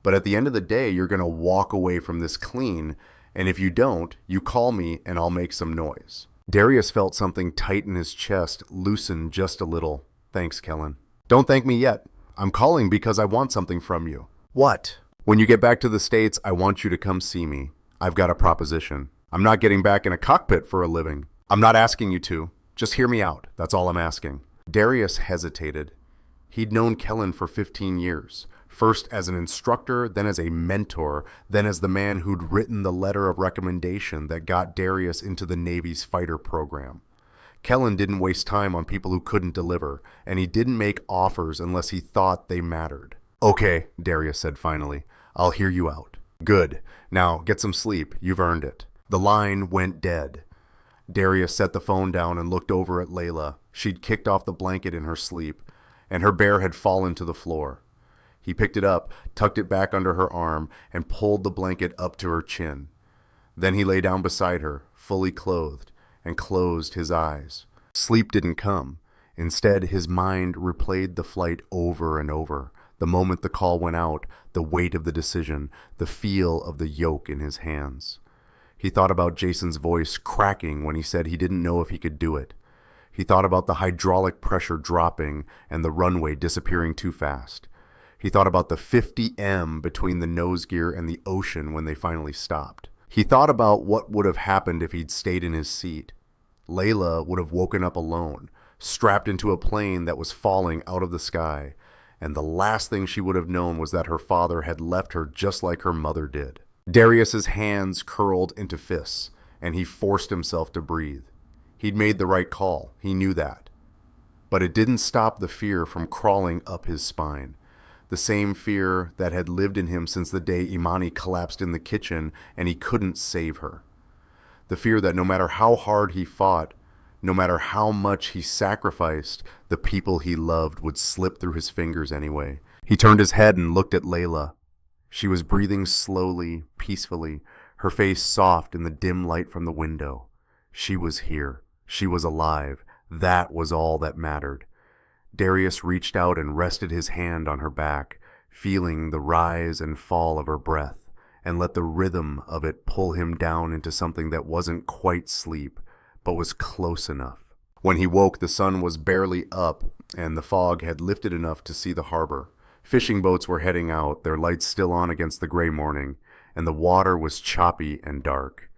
but at the end of the day, you're going to walk away from this clean, and if you don't, you call me and I'll make some noise. Darius felt something tight in his chest loosen just a little. Thanks, Kellen. Don't thank me yet. I'm calling because I want something from you. What? When you get back to the States, I want you to come see me. I've got a proposition. I'm not getting back in a cockpit for a living. I'm not asking you to. Just hear me out. That's all I'm asking. Darius hesitated. He'd known Kellen for 15 years. First as an instructor, then as a mentor, then as the man who'd written the letter of recommendation that got Darius into the Navy's fighter program. Kellen didn't waste time on people who couldn't deliver, and he didn't make offers unless he thought they mattered. Okay, Darius said finally. I'll hear you out. Good. Now, get some sleep. You've earned it. The line went dead. Darius set the phone down and looked over at Layla. She'd kicked off the blanket in her sleep, and her bear had fallen to the floor. He picked it up, tucked it back under her arm, and pulled the blanket up to her chin. Then he lay down beside her, fully clothed, and closed his eyes. Sleep didn't come. Instead, his mind replayed the flight over and over. The moment the call went out, the weight of the decision, the feel of the yoke in his hands. He thought about Jason's voice cracking when he said he didn't know if he could do it. He thought about the hydraulic pressure dropping and the runway disappearing too fast. He thought about the 50 m between the nose gear and the ocean when they finally stopped. He thought about what would have happened if he'd stayed in his seat. Layla would have woken up alone, strapped into a plane that was falling out of the sky, and the last thing she would have known was that her father had left her just like her mother did. Darius's hands curled into fists, and he forced himself to breathe. He'd made the right call, he knew that. But it didn't stop the fear from crawling up his spine. The same fear that had lived in him since the day Imani collapsed in the kitchen and he couldn't save her. The fear that no matter how hard he fought, no matter how much he sacrificed, the people he loved would slip through his fingers anyway. He turned his head and looked at Layla. She was breathing slowly, peacefully, her face soft in the dim light from the window. She was here. She was alive. That was all that mattered. Darius reached out and rested his hand on her back, feeling the rise and fall of her breath, and let the rhythm of it pull him down into something that wasn't quite sleep, but was close enough. When he woke, the sun was barely up, and the fog had lifted enough to see the harbor. Fishing boats were heading out, their lights still on against the gray morning, and the water was choppy and dark.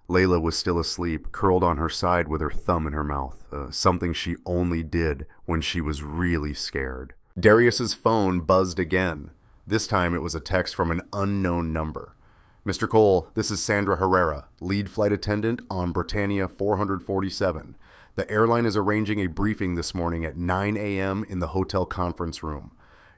Layla was still asleep, curled on her side with her thumb in her mouth, something she only did when she was really scared. Darius's phone buzzed again. This time it was a text from an unknown number. Mr. Cole, this is Sandra Herrera, lead flight attendant on Britannia 447. The airline is arranging a briefing this morning at 9 a.m. in the hotel conference room.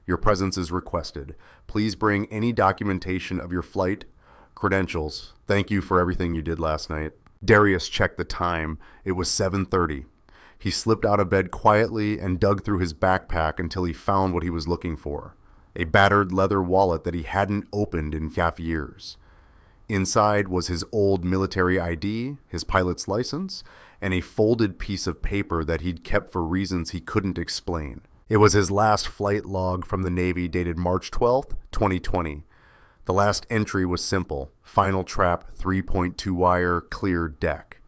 Your presence is requested. Please bring any documentation of your flight credentials. Thank you for everything you did last night. Darius checked the time. It was 7:30. He slipped out of bed quietly and dug through his backpack until he found what he was looking for, a battered leather wallet that he hadn't opened in 5 years. Inside was his old military ID, his pilot's license, and a folded piece of paper that he'd kept for reasons he couldn't explain. It was his last flight log from the Navy dated March 12th, 2020. The last entry was simple: final trap, 3.2 wire, clear deck.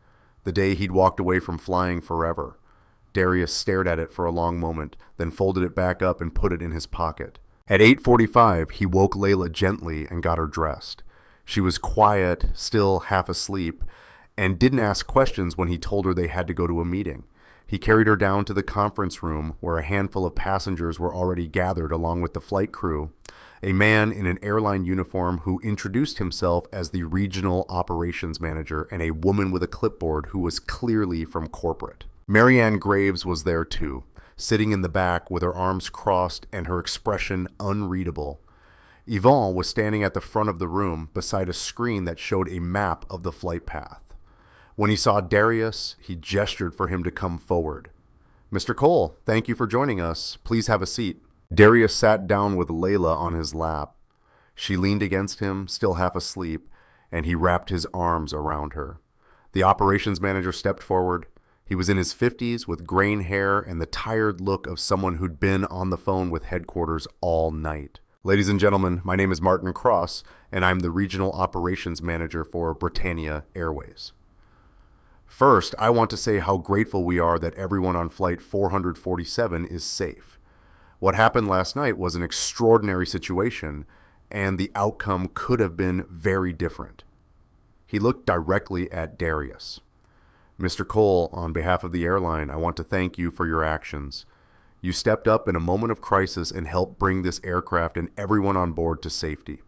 The day he'd walked away from flying forever. Darius stared at it for a long moment, then folded it back up and put it in his pocket. At 8:45, he woke Layla gently and got her dressed. She was quiet, still half asleep, and didn't ask questions when he told her they had to go to a meeting. He carried her down to the conference room where a handful of passengers were already gathered along with the flight crew, a man in an airline uniform who introduced himself as the regional operations manager, and a woman with a clipboard who was clearly from corporate. Marianne Graves was there too, sitting in the back with her arms crossed and her expression unreadable. Yvonne was standing at the front of the room beside a screen that showed a map of the flight path. When he saw Darius, he gestured for him to come forward. "Mr. Cole, thank you for joining us. Please have a seat." Darius sat down with Layla on his lap. She leaned against him, still half asleep, and he wrapped his arms around her. The operations manager stepped forward. He was in his 50s with graying hair and the tired look of someone who'd been on the phone with headquarters all night. "Ladies and gentlemen, my name is Martin Cross, and I'm the Regional Operations Manager for Britannia Airways. First, I want to say how grateful we are that everyone on Flight 447 is safe. What happened last night was an extraordinary situation, and the outcome could have been very different." He looked directly at Darius. "Mr. Cole, on behalf of the airline, I want to thank you for your actions. You stepped up in a moment of crisis and helped bring this aircraft and everyone on board to safety.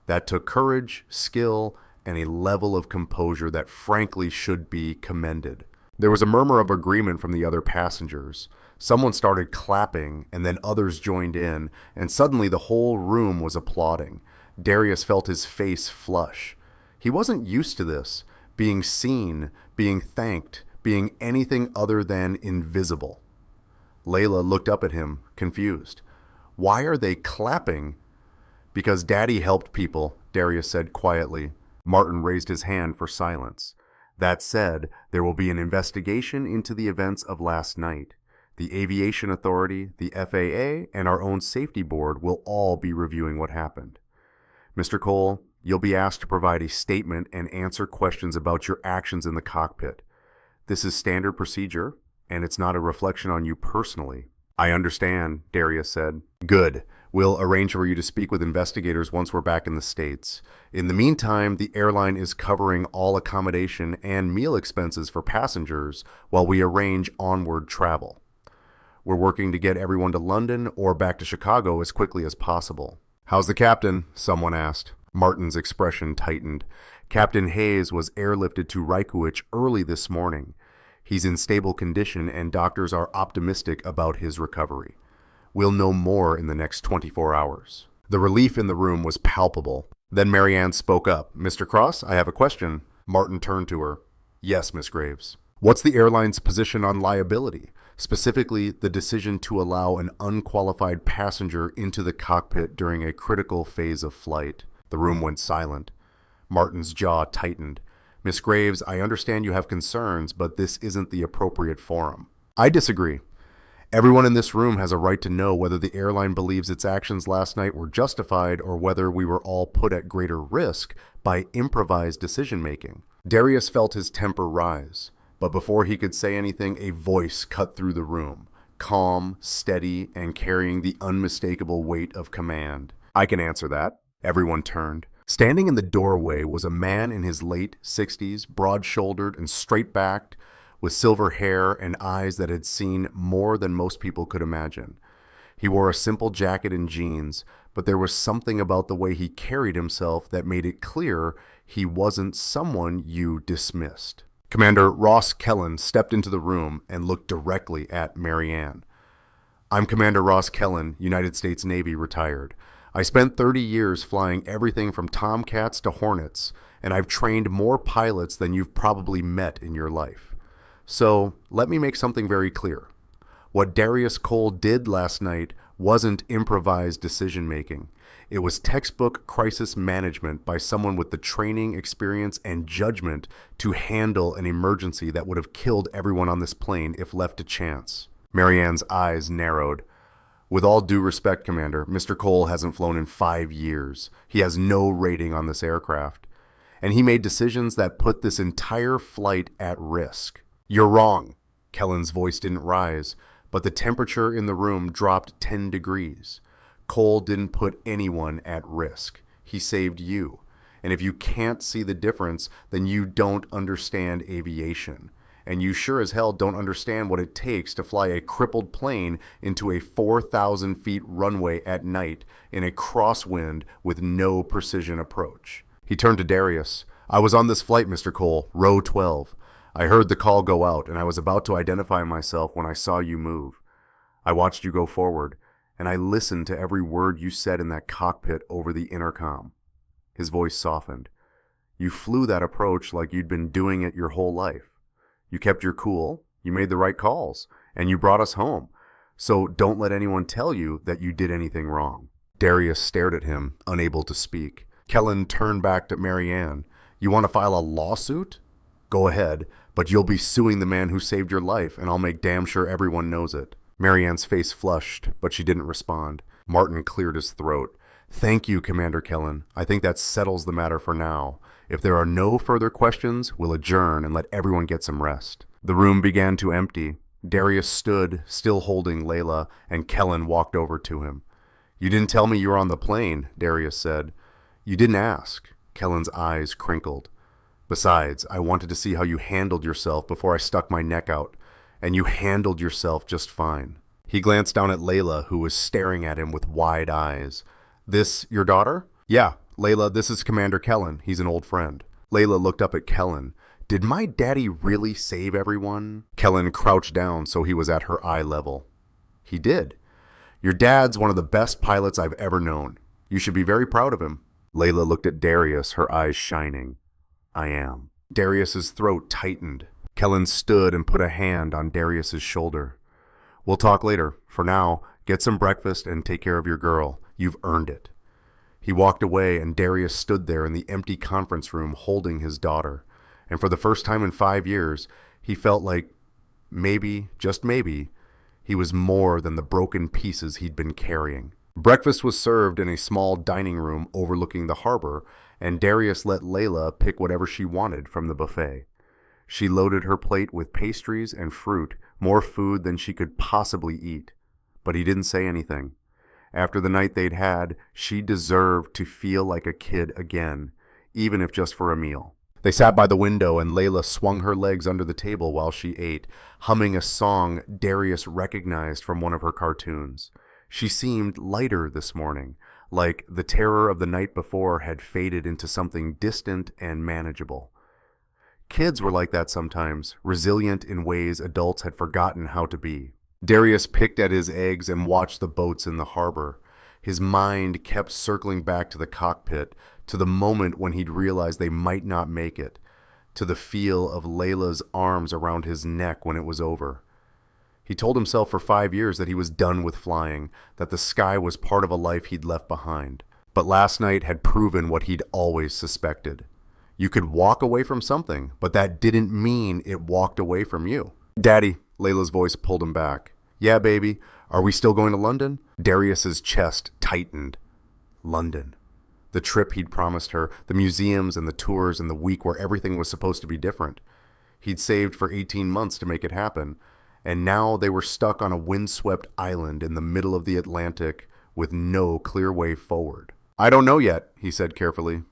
That took courage, skill, and a level of composure that frankly should be commended." There was a murmur of agreement from the other passengers. Someone started clapping, and then others joined in, and suddenly the whole room was applauding. Darius felt his face flush. He wasn't used to this, being seen, being thanked, being anything other than invisible. Layla looked up at him, confused. "Why are they clapping?" "Because Daddy helped people," Darius said quietly. Martin raised his hand for silence. "That said, there will be an investigation into the events of last night. The Aviation Authority, the FAA, and our own safety board will all be reviewing what happened. Mr. Cole, you'll be asked to provide a statement and answer questions about your actions in the cockpit. This is standard procedure, and it's not a reflection on you personally." "I understand," Darius said. "Good. We'll arrange for you to speak with investigators once we're back in the States. In the meantime, the airline is covering all accommodation and meal expenses for passengers while we arrange onward travel. We're working to get everyone to London or back to Chicago as quickly as possible." "How's the captain?" someone asked. Martin's expression tightened. "Captain Hayes was airlifted to Reykjavik early this morning. He's in stable condition and doctors are optimistic about his recovery. We'll know more in the next 24 hours. The relief in the room was palpable. Then Marianne spoke up. "Mr. Cross, I have a question." Martin turned to her. "Yes, Miss Graves." "What's the airline's position on liability? Specifically, the decision to allow an unqualified passenger into the cockpit during a critical phase of flight?" The room went silent. Martin's jaw tightened. "Miss Graves, I understand you have concerns, but this isn't the appropriate forum." "I disagree. Everyone in this room has a right to know whether the airline believes its actions last night were justified or whether we were all put at greater risk by improvised decision-making." Darius felt his temper rise, but before he could say anything, a voice cut through the room, calm, steady, and carrying the unmistakable weight of command. "I can answer that." Everyone turned. Standing in the doorway was a man in his late 60s, broad-shouldered and straight-backed, with silver hair and eyes that had seen more than most people could imagine. He wore a simple jacket and jeans, but there was something about the way he carried himself that made it clear he wasn't someone you dismissed. Commander Ross Kellen stepped into the room and looked directly at Marianne. I'm Commander Ross Kellen, United States Navy, retired. I spent 30 years flying everything from Tomcats to Hornets, and I've trained more pilots than you've probably met in your life. So, let me make something very clear. What Darius Cole did last night wasn't improvised decision-making. It was textbook crisis management by someone with the training, experience, and judgment to handle an emergency that would have killed everyone on this plane if left to chance. Marianne's eyes narrowed. With all due respect, Commander, Mr. Cole hasn't flown in 5 years. He has no rating on this aircraft. And he made decisions that put this entire flight at risk. You're wrong. Kellen's voice didn't rise, but the temperature in the room dropped 10 degrees. Cole didn't put anyone at risk. He saved you. And if you can't see the difference, then you don't understand aviation. And you sure as hell don't understand what it takes to fly a crippled plane into a 4,000 feet runway at night in a crosswind with no precision approach. He turned to Darius. I was on this flight, Mr. Cole, row 12. I heard the call go out, and I was about to identify myself when I saw you move. I watched you go forward, and I listened to every word you said in that cockpit over the intercom. His voice softened. You flew that approach like you'd been doing it your whole life. You kept your cool, you made the right calls, and you brought us home. So don't let anyone tell you that you did anything wrong. Darius stared at him, unable to speak. Kellen turned back to Marianne. You want to file a lawsuit? Go ahead, but you'll be suing the man who saved your life, and I'll make damn sure everyone knows it. Marianne's face flushed, but she didn't respond. Martin cleared his throat. Thank you, Commander Kellen. I think that settles the matter for now. If there are no further questions, we'll adjourn and let everyone get some rest. The room began to empty. Darius stood, still holding Layla, and Kellen walked over to him. You didn't tell me you were on the plane, Darius said. You didn't ask. Kellen's eyes crinkled. Besides, I wanted to see how you handled yourself before I stuck my neck out. And you handled yourself just fine. He glanced down at Layla, who was staring at him with wide eyes. This your daughter? Yeah, Layla, this is Commander Kellen. He's an old friend. Layla looked up at Kellen. Did my daddy really save everyone? Kellen crouched down so he was at her eye level. He did. Your dad's one of the best pilots I've ever known. You should be very proud of him. Layla looked at Darius, her eyes shining. I am. Darius's throat tightened. Kellen stood and put a hand on Darius's shoulder. We'll talk later. For now, get some breakfast and take care of your girl. You've earned it. He walked away, and Darius stood there in the empty conference room holding his daughter. And for the first time in 5 years, he felt like maybe, just maybe, he was more than the broken pieces he'd been carrying. Breakfast was served in a small dining room overlooking the harbor, and Darius let Layla pick whatever she wanted from the buffet. She loaded her plate with pastries and fruit, more food than she could possibly eat. But he didn't say anything. After the night they'd had, she deserved to feel like a kid again, even if just for a meal. They sat by the window, and Layla swung her legs under the table while she ate, humming a song Darius recognized from one of her cartoons. She seemed lighter this morning, like the terror of the night before had faded into something distant and manageable. Kids were like that sometimes, resilient in ways adults had forgotten how to be. Darius picked at his eggs and watched the boats in the harbor. His mind kept circling back to the cockpit, to the moment when he'd realized they might not make it, to the feel of Layla's arms around his neck when it was over. He told himself for 5 years that he was done with flying, that the sky was part of a life he'd left behind. But last night had proven what he'd always suspected. You could walk away from something, but that didn't mean it walked away from you. Daddy, Layla's voice pulled him back. Yeah, baby. Are we still going to London? Darius's chest tightened. London. The trip he'd promised her, the museums and the tours and the week where everything was supposed to be different. He'd saved for 18 months to make it happen, and now they were stuck on a windswept island in the middle of the Atlantic with no clear way forward. I don't know yet, he said carefully.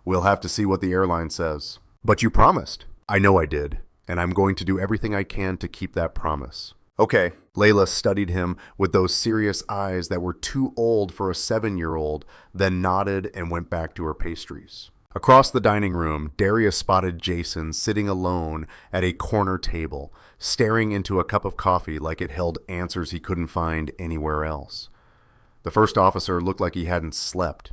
We'll have to see what the airline says. But you promised. I know I did, and I'm going to do everything I can to keep that promise. Okay. Layla studied him with those serious eyes that were too old for a 7-year-old, then nodded and went back to her pastries. Across the dining room, Darius spotted Jason sitting alone at a corner table, staring into a cup of coffee like it held answers he couldn't find anywhere else. The first officer looked like he hadn't slept.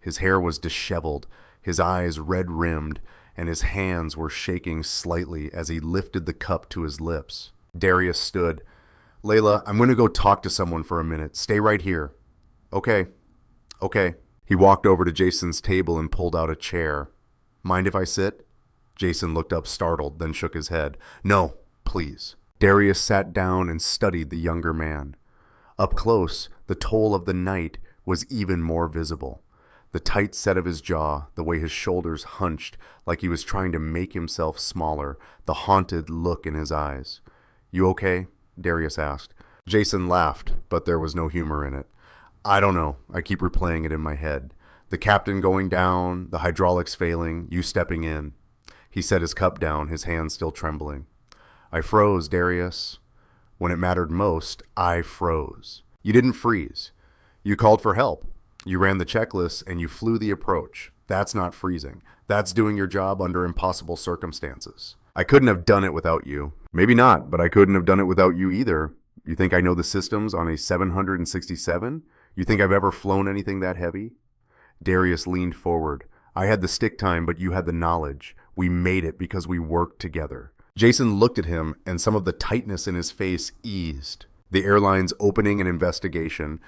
His hair was disheveled, his eyes red-rimmed, and his hands were shaking slightly as he lifted the cup to his lips. Darius stood. "Layla, I'm going to go talk to someone for a minute. Stay right here." "Okay. Okay." He walked over to Jason's table and pulled out a chair. "Mind if I sit?" Jason looked up startled, then shook his head. "No, please." Darius sat down and studied the younger man. Up close, the toll of the night was even more visible. The tight set of his jaw, the way his shoulders hunched like he was trying to make himself smaller, the haunted look in his eyes. "You okay?" Darius asked. Jason laughed, but there was no humor in it. "I don't know. I keep replaying it in my head. The captain going down, the hydraulics failing, you stepping in." He set his cup down, his hands still trembling. "I froze, Darius. When it mattered most, I froze. You didn't freeze. You called for help. You ran the checklist and you flew the approach. That's not freezing. That's doing your job under impossible circumstances. I couldn't have done it without you. Maybe not, but I couldn't have done it without you either. You think I know the systems on a 767? You think I've ever flown anything that heavy?" Darius leaned forward. "I had the stick time, but you had the knowledge. We made it because we worked together." Jason looked at him, and some of the tightness in his face eased. "The airline's opening an investigation.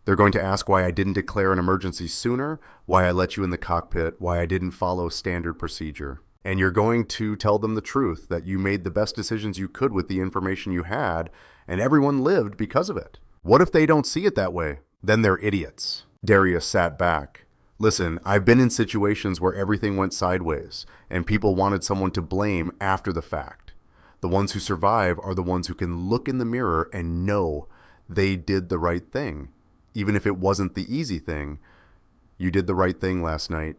They're going to ask why I didn't declare an emergency sooner, why I let you in the cockpit, why I didn't follow standard procedure. And you're going to tell them the truth, that you made the best decisions you could with the information you had, and everyone lived because of it. What if they don't see it that way? Then they're idiots." Darius sat back. "Listen, I've been in situations where everything went sideways, and people wanted someone to blame after the fact. The ones who survive are the ones who can look in the mirror and know they did the right thing, even if it wasn't the easy thing. You did the right thing last night.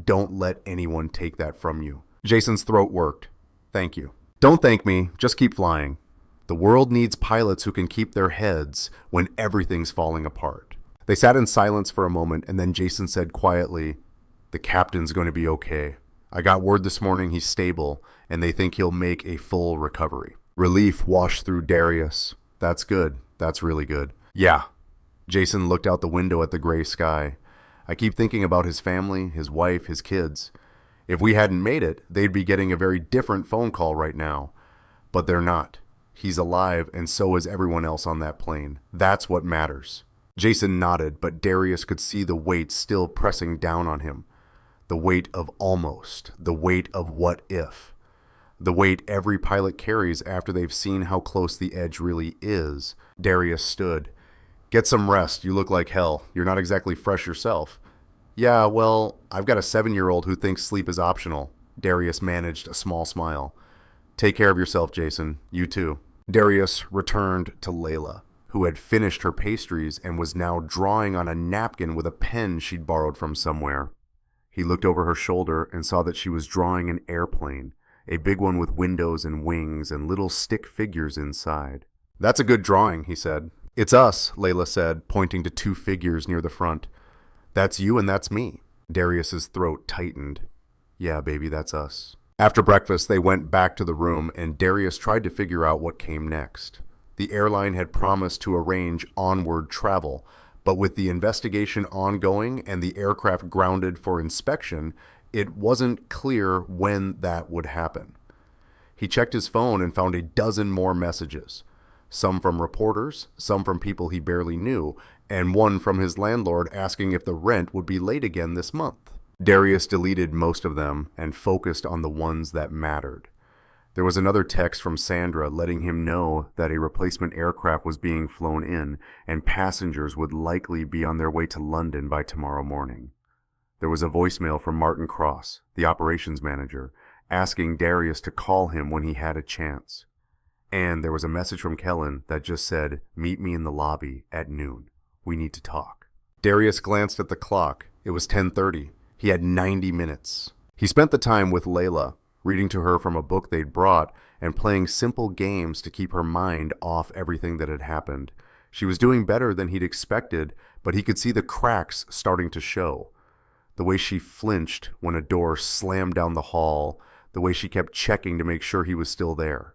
Don't let anyone take that from you." Jason's throat worked. "Thank you." "Don't thank me. Just keep flying. The world needs pilots who can keep their heads when everything's falling apart." They sat in silence for a moment, and then Jason said quietly, "The captain's going to be okay. I got word this morning he's stable, and they think he'll make a full recovery." Relief washed through Darius. "That's good. That's really good." "Yeah." Jason looked out the window at the gray sky. "I keep thinking about his family, his wife, his kids. If we hadn't made it, they'd be getting a very different phone call right now. But they're not. He's alive, and so is everyone else on that plane. That's what matters." Jason nodded, but Darius could see the weight still pressing down on him. The weight of almost. The weight of what if. The weight every pilot carries after they've seen how close the edge really is. Darius stood. "Get some rest. You look like hell. You're not exactly fresh yourself." "Yeah, well, I've got a 7-year-old who thinks sleep is optional." Darius managed a small smile. "Take care of yourself, Jason. You too." Darius returned to Layla, who had finished her pastries and was now drawing on a napkin with a pen she'd borrowed from somewhere. He looked over her shoulder and saw that she was drawing an airplane, a big one with windows and wings and little stick figures inside. "That's a good drawing," he said. "It's us," Layla said, pointing to 2 figures near the front. "That's you and that's me." Darius's throat tightened. "Yeah, baby, that's us." After breakfast, they went back to the room, and Darius tried to figure out what came next. The airline had promised to arrange onward travel, but with the investigation ongoing and the aircraft grounded for inspection, it wasn't clear when that would happen. He checked his phone and found a dozen more messages. Some from reporters, some from people he barely knew, and one from his landlord asking if the rent would be late again this month. Darius deleted most of them and focused on the ones that mattered. There was another text from Sandra letting him know that a replacement aircraft was being flown in and passengers would likely be on their way to London by tomorrow morning. There was a voicemail from Martin Cross, the operations manager, asking Darius to call him when he had a chance. And there was a message from Kellen that just said, "Meet me in the lobby at noon. We need to talk." Darius glanced at the clock. It was 10:30. He had 90 minutes. He spent the time with Layla. reading to her from a book they'd brought, and playing simple games to keep her mind off everything that had happened. She was doing better than he'd expected, but he could see the cracks starting to show. The way she flinched when a door slammed down the hall, the way she kept checking to make sure he was still there.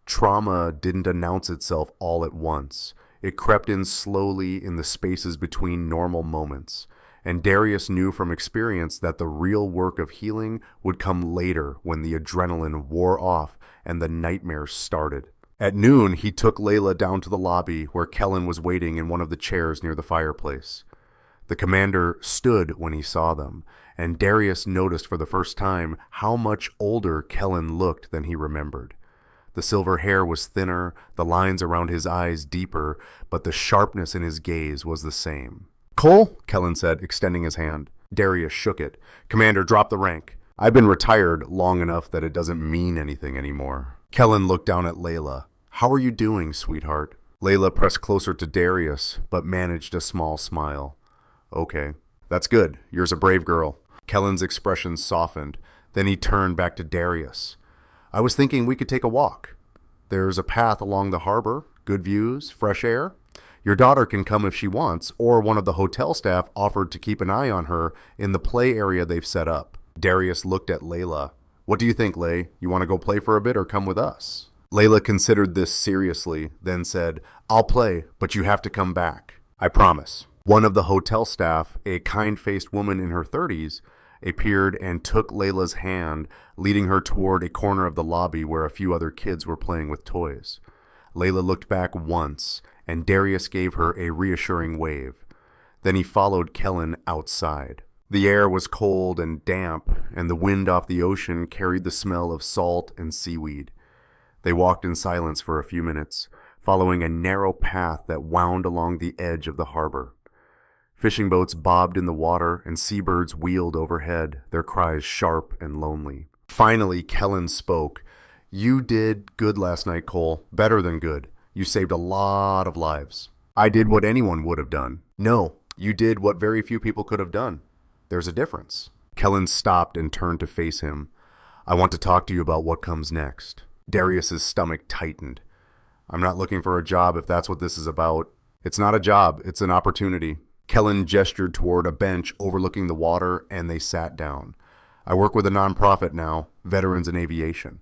Trauma didn't announce itself all at once. It crept in slowly in the spaces between normal moments, and Darius knew from experience that the real work of healing would come later when the adrenaline wore off and the nightmares started. At noon, he took Layla down to the lobby where Kellen was waiting in one of the chairs near the fireplace. The commander stood when he saw them, and Darius noticed for the first time how much older Kellen looked than he remembered. The silver hair was thinner, the lines around his eyes deeper, but the sharpness in his gaze was the same. "Cole," Kellen said, extending his hand. Darius shook it. "Commander, drop the rank. I've been retired long enough that it doesn't mean anything anymore." Kellen looked down at Layla. "How are you doing, sweetheart?" Layla pressed closer to Darius, but managed a small smile. "Okay. That's good. You're a brave girl." Kellen's expression softened. Then he turned back to Darius. "I was thinking we could take a walk. There's a path along the harbor, good views, fresh air. Your daughter can come if she wants, or one of the hotel staff offered to keep an eye on her in the play area they've set up." Darius looked at Layla. "What do you think, Lay? You want to go play for a bit or come with us?" Layla considered this seriously, then said, "I'll play, but you have to come back. I promise." One of the hotel staff, a kind-faced woman in her 30s, appeared and took Layla's hand, leading her toward a corner of the lobby where a few other kids were playing with toys. Layla looked back once, and Darius gave her a reassuring wave. Then he followed Kellen outside. The air was cold and damp, and the wind off the ocean carried the smell of salt and seaweed. They walked in silence for a few minutes, following a narrow path that wound along the edge of the harbor. Fishing boats bobbed in the water, and seabirds wheeled overhead, their cries sharp and lonely. Finally, Kellen spoke. "You did good last night, Cole. Better than good. You saved a lot of lives." "I did what anyone would have done." "No, you did what very few people could have done. There's a difference." Kellen stopped and turned to face him. "I want to talk to you about what comes next." Darius's stomach tightened. "I'm not looking for a job if that's what this is about." "It's not a job, it's an opportunity." Kellen gestured toward a bench overlooking the water, and they sat down. "I work with a nonprofit now, Veterans in Aviation.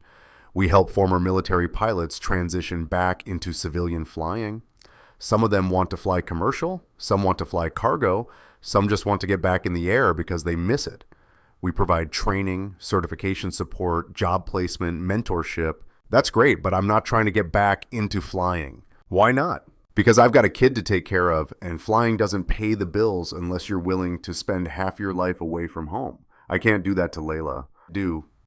We help former military pilots transition back into civilian flying. Some of them want to fly commercial, some want to fly cargo, some just want to get back in the air because they miss it. We provide training, certification support, job placement, mentorship. That's great, but I'm not trying to get back into flying." "Why not?" "Because I've got a kid to take care of, and flying doesn't pay the bills unless you're willing to spend half your life away from home. I can't do that to Layla."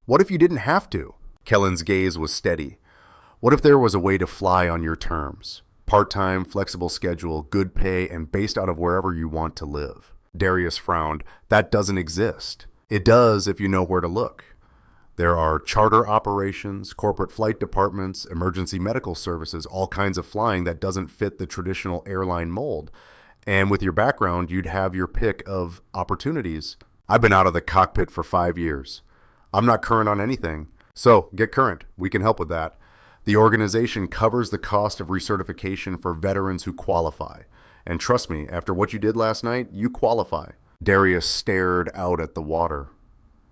"What if you didn't have to?" Kellen's gaze was steady. "What if there was a way to fly on your terms? Part-time, flexible schedule, good pay, and based out of wherever you want to live." Darius frowned. "That doesn't exist." "It does if you know where to look. There are charter operations, corporate flight departments, emergency medical services, all kinds of flying that doesn't fit the traditional airline mold. And with your background, you'd have your pick of opportunities. I've been out of the cockpit for 5 years. I'm not current on anything. So get current. We can help with that. The organization covers the cost of recertification for veterans who qualify. And trust me, after what you did last night, you qualify." Darius stared out at the water.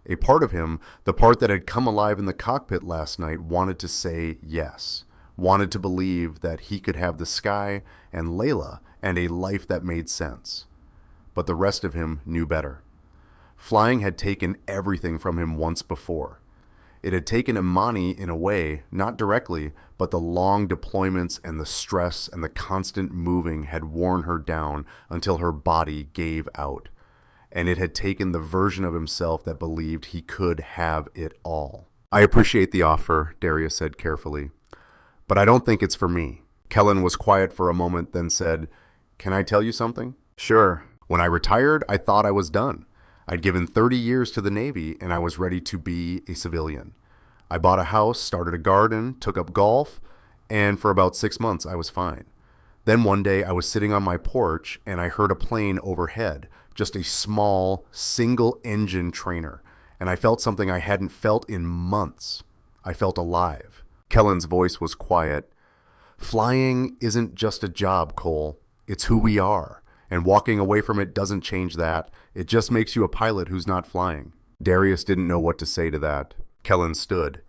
A part of him, the part that had come alive in the cockpit last night, wanted to say yes, wanted to believe that he could have the sky and Layla and a life that made sense. But the rest of him knew better. Flying had taken everything from him once before. It had taken Imani in a way, not directly, but the long deployments and the stress and the constant moving had worn her down until her body gave out. And it had taken the version of himself that believed he could have it all. "I appreciate the offer," Darius said carefully, "but I don't think it's for me." Kellen was quiet for a moment, then said, "Can I tell you something?" "Sure. When I retired, I thought I was done. I'd given 30 years to the Navy, and I was ready to be a civilian. I bought a house, started a garden, took up golf, and for about 6 months I was fine. Then one day I was sitting on my porch, and I heard a plane overhead, just a small, single-engine trainer, and I felt something I hadn't felt in months. I felt alive. Kellen's voice was quiet. Flying isn't just a job, Cole. It's who we are, and walking away from it doesn't change that. It just makes you a pilot who's not flying. Darius didn't know what to say to that. Kellen stood.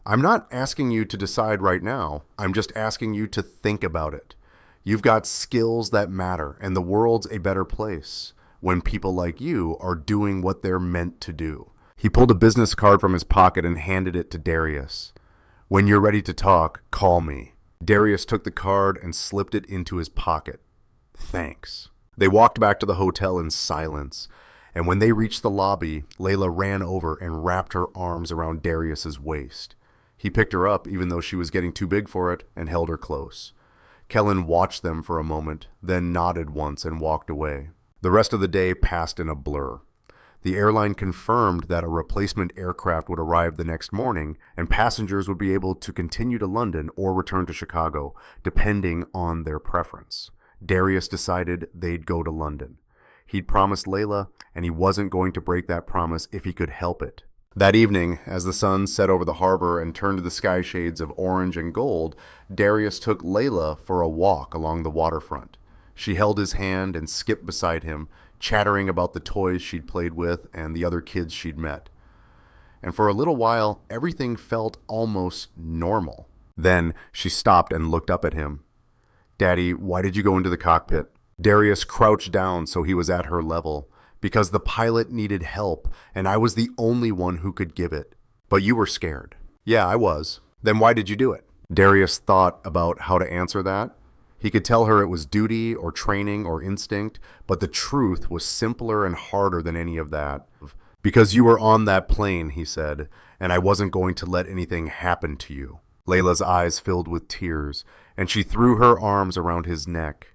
I'm not asking you to decide right now. I'm just asking you to think about it. You've got skills that matter, and the world's a better place when people like you are doing what they're meant to do. He pulled a business card from his pocket and handed it to Darius. When you're ready to talk, call me. Darius took the card and slipped it into his pocket. Thanks. They walked back to the hotel in silence, and when they reached the lobby, Layla ran over and wrapped her arms around Darius's waist. He picked her up, even though she was getting too big for it, and held her close. Kellen watched them for a moment, then nodded once and walked away. The rest of the day passed in a blur. The airline confirmed that a replacement aircraft would arrive the next morning, and passengers would be able to continue to London or return to Chicago, depending on their preference. Darius decided they'd go to London. He'd promised Layla, and he wasn't going to break that promise if he could help it. That evening, as the sun set over the harbor and turned to the sky shades of orange and gold, Darius took Layla for a walk along the waterfront. She held his hand and skipped beside him, chattering about the toys she'd played with and the other kids she'd met. And for a little while, everything felt almost normal. Then she stopped and looked up at him. Daddy, why did you go into the cockpit? Darius crouched down so he was at her level. Because the pilot needed help, and I was the only one who could give it. But you were scared. Yeah, I was. Then why did you do it? Darius thought about how to answer that. He could tell her it was duty or training or instinct, but the truth was simpler and harder than any of that. Because you were on that plane, he said, and I wasn't going to let anything happen to you. Layla's eyes filled with tears, and she threw her arms around his neck.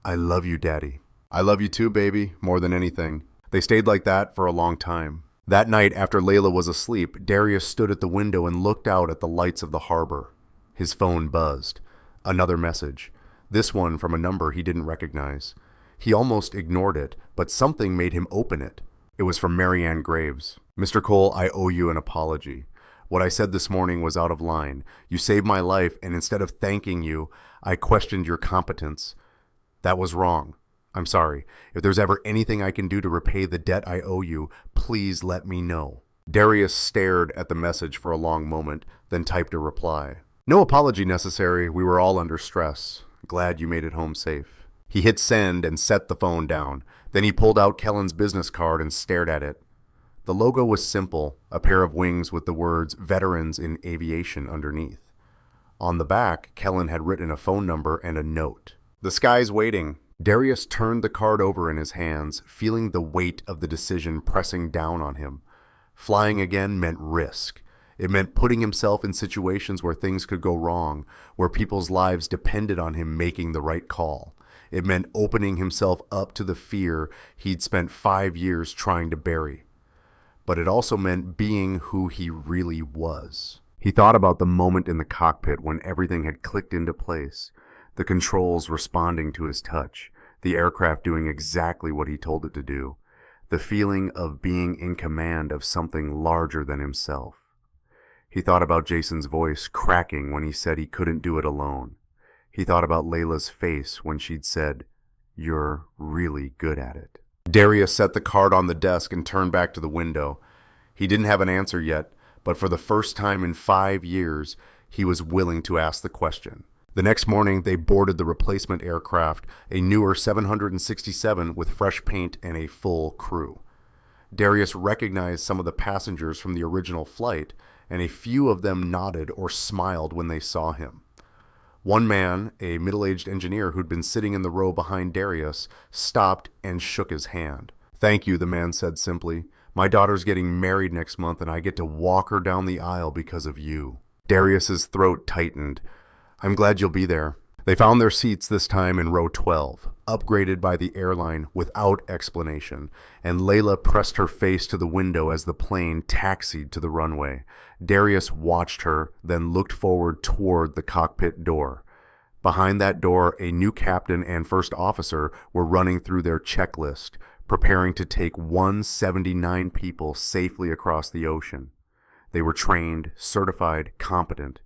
I love you, Daddy. I love you too, baby, more than anything. They stayed like that for a long time. That night, after Layla was asleep, Darius stood at the window and looked out at the lights of the harbor. His phone buzzed. Another message. This one from a number he didn't recognize. He almost ignored it, but something made him open it. It was from Marianne Graves. Mr. Cole, I owe you an apology. What I said this morning was out of line. You saved my life, and instead of thanking you, I questioned your competence. That was wrong. I'm sorry. If there's ever anything I can do to repay the debt I owe you, please let me know. Darius stared at the message for a long moment, then typed a reply. No apology necessary. We were all under stress. Glad you made it home safe. He hit send and set the phone down. Then he pulled out Kellen's business card and stared at it. The logo was simple, a pair of wings with the words Veterans in Aviation underneath. On the back, Kellen had written a phone number and a note. The sky's waiting. Darius turned the card over in his hands, feeling the weight of the decision pressing down on him. Flying again meant risk. It meant putting himself in situations where things could go wrong, where people's lives depended on him making the right call. It meant opening himself up to the fear he'd spent 5 years trying to bury. But it also meant being who he really was. He thought about the moment in the cockpit when everything had clicked into place. The controls responding to his touch, the aircraft doing exactly what he told it to do, the feeling of being in command of something larger than himself. He thought about Jason's voice cracking when he said he couldn't do it alone. He thought about Layla's face when she'd said, "You're really good at it." Darius set the card on the desk and turned back to the window. He didn't have an answer yet, but for the first time in 5 years, he was willing to ask the question. The next morning, they boarded the replacement aircraft, a newer 767 with fresh paint and a full crew. Darius recognized some of the passengers from the original flight, and a few of them nodded or smiled when they saw him. One man, a middle-aged engineer who'd been sitting in the row behind Darius, stopped and shook his hand. "Thank you," the man said simply. "My daughter's getting married next month, and I get to walk her down the aisle because of you." Darius's throat tightened. "I'm glad you'll be there." They found their seats this time in row 12, upgraded by the airline without explanation, and Layla pressed her face to the window as the plane taxied to the runway. Darius watched her, then looked forward toward the cockpit door. Behind that door, a new captain and first officer were running through their checklist, preparing to take 179 people safely across the ocean. They were trained, certified, competent.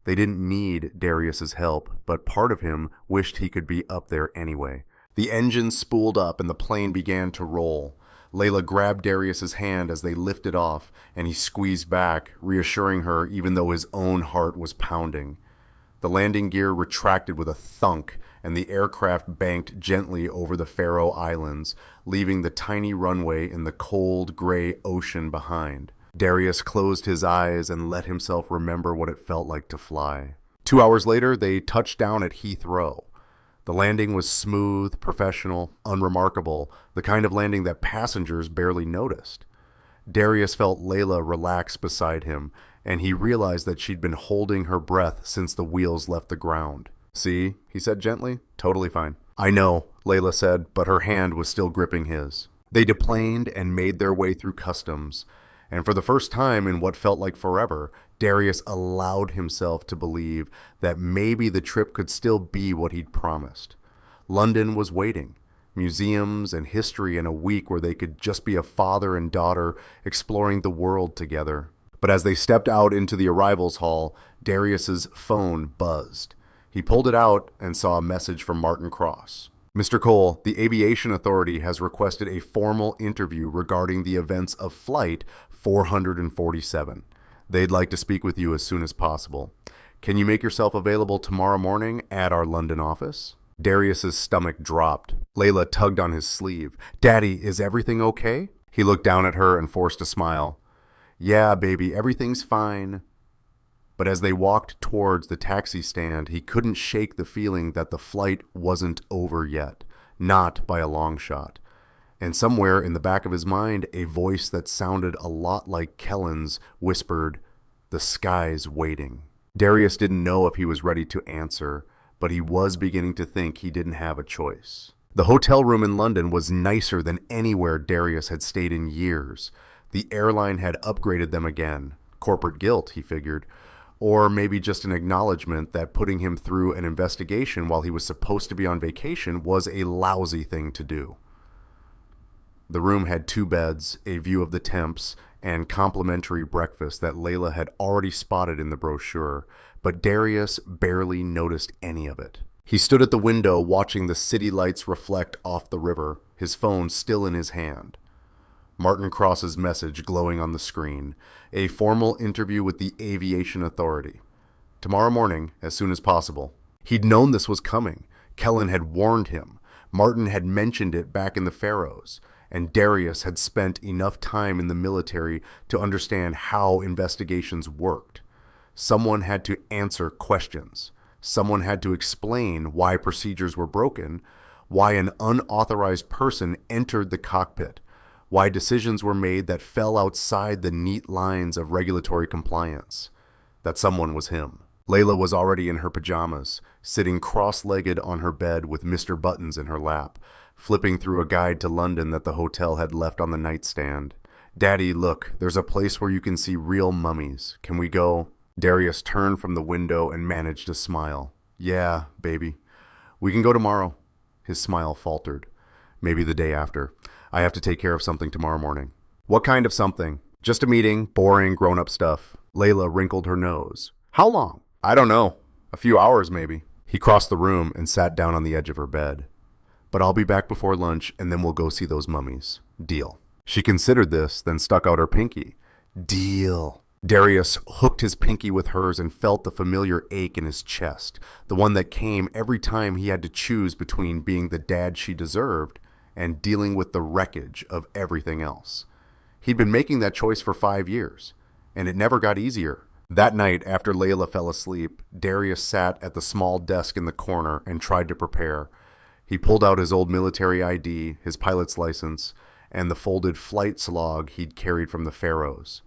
They didn't need Darius's help, but part of him wished he could be up there anyway. The engine spooled up and the plane began to roll. Layla grabbed Darius's hand as they lifted off, and he squeezed back, reassuring her even though his own heart was pounding. The landing gear retracted with a thunk, and the aircraft banked gently over the Faroe Islands, leaving the tiny runway in the cold, gray ocean behind. Darius closed his eyes and let himself remember what it felt like to fly. 2 hours later, they touched down at Heathrow. The landing was smooth, professional, unremarkable, the kind of landing that passengers barely noticed. Darius felt Layla relax beside him, and he realized that she'd been holding her breath since the wheels left the ground. "See," he said gently, "totally fine." "I know," Layla said, but her hand was still gripping his. They deplaned and made their way through customs. And for the first time in what felt like forever, Darius allowed himself to believe that maybe the trip could still be what he'd promised. London was waiting. Museums and history in a week where they could just be a father and daughter exploring the world together. But as they stepped out into the arrivals hall, Darius's phone buzzed. He pulled it out and saw a message from Martin Cross. "Mr. Cole, the Aviation Authority has requested a formal interview regarding the events of Flight 447. They'd like to speak with you as soon as possible. Can you make yourself available tomorrow morning at our London office?" Darius's stomach dropped. Layla tugged on his sleeve. "Daddy, is everything okay?" He looked down at her and forced a smile. "Yeah, baby, everything's fine." But as they walked towards the taxi stand, he couldn't shake the feeling that the flight wasn't over yet. Not by a long shot. And somewhere in the back of his mind, a voice that sounded a lot like Kellen's whispered, "The sky's waiting." Darius didn't know if he was ready to answer, but he was beginning to think he didn't have a choice. The hotel room in London was nicer than anywhere Darius had stayed in years. The airline had upgraded them again. Corporate guilt, he figured. Or maybe just an acknowledgement that putting him through an investigation while he was supposed to be on vacation was a lousy thing to do. The room had 2 beds, a view of the Thames, and complimentary breakfast that Layla had already spotted in the brochure, but Darius barely noticed any of it. He stood at the window watching the city lights reflect off the river, his phone still in his hand. Martin Cross's message glowing on the screen. A formal interview with the Aviation Authority. Tomorrow morning, as soon as possible. He'd known this was coming. Kellen had warned him. Martin had mentioned it back in the Faroes. And Darius had spent enough time in the military to understand how investigations worked. Someone had to answer questions. Someone had to explain why procedures were broken, why an unauthorized person entered the cockpit, why decisions were made that fell outside the neat lines of regulatory compliance. That someone was him. Layla was already in her pajamas, sitting cross-legged on her bed with Mr. Buttons in her lap, flipping through a guide to London that the hotel had left on the nightstand. "Daddy, look, there's a place where you can see real mummies. Can we go?" Darius turned from the window and managed a smile. "Yeah, baby. We can go tomorrow." His smile faltered. "Maybe the day after. I have to take care of something tomorrow morning." "What kind of something?" "Just a meeting, boring, grown-up stuff." Layla wrinkled her nose. "How long?" "I don't know. A few hours, maybe." He crossed the room and sat down on the edge of her bed. "But I'll be back before lunch, and then we'll go see those mummies. Deal." She considered this, then stuck out her pinky. "Deal." Darius hooked his pinky with hers and felt the familiar ache in his chest, the one that came every time he had to choose between being the dad she deserved and dealing with the wreckage of everything else. He'd been making that choice for 5 years, and it never got easier. That night, after Layla fell asleep, Darius sat at the small desk in the corner and tried to prepare. He pulled out his old military ID, his pilot's license, and the folded flight log he'd carried from the Faroes.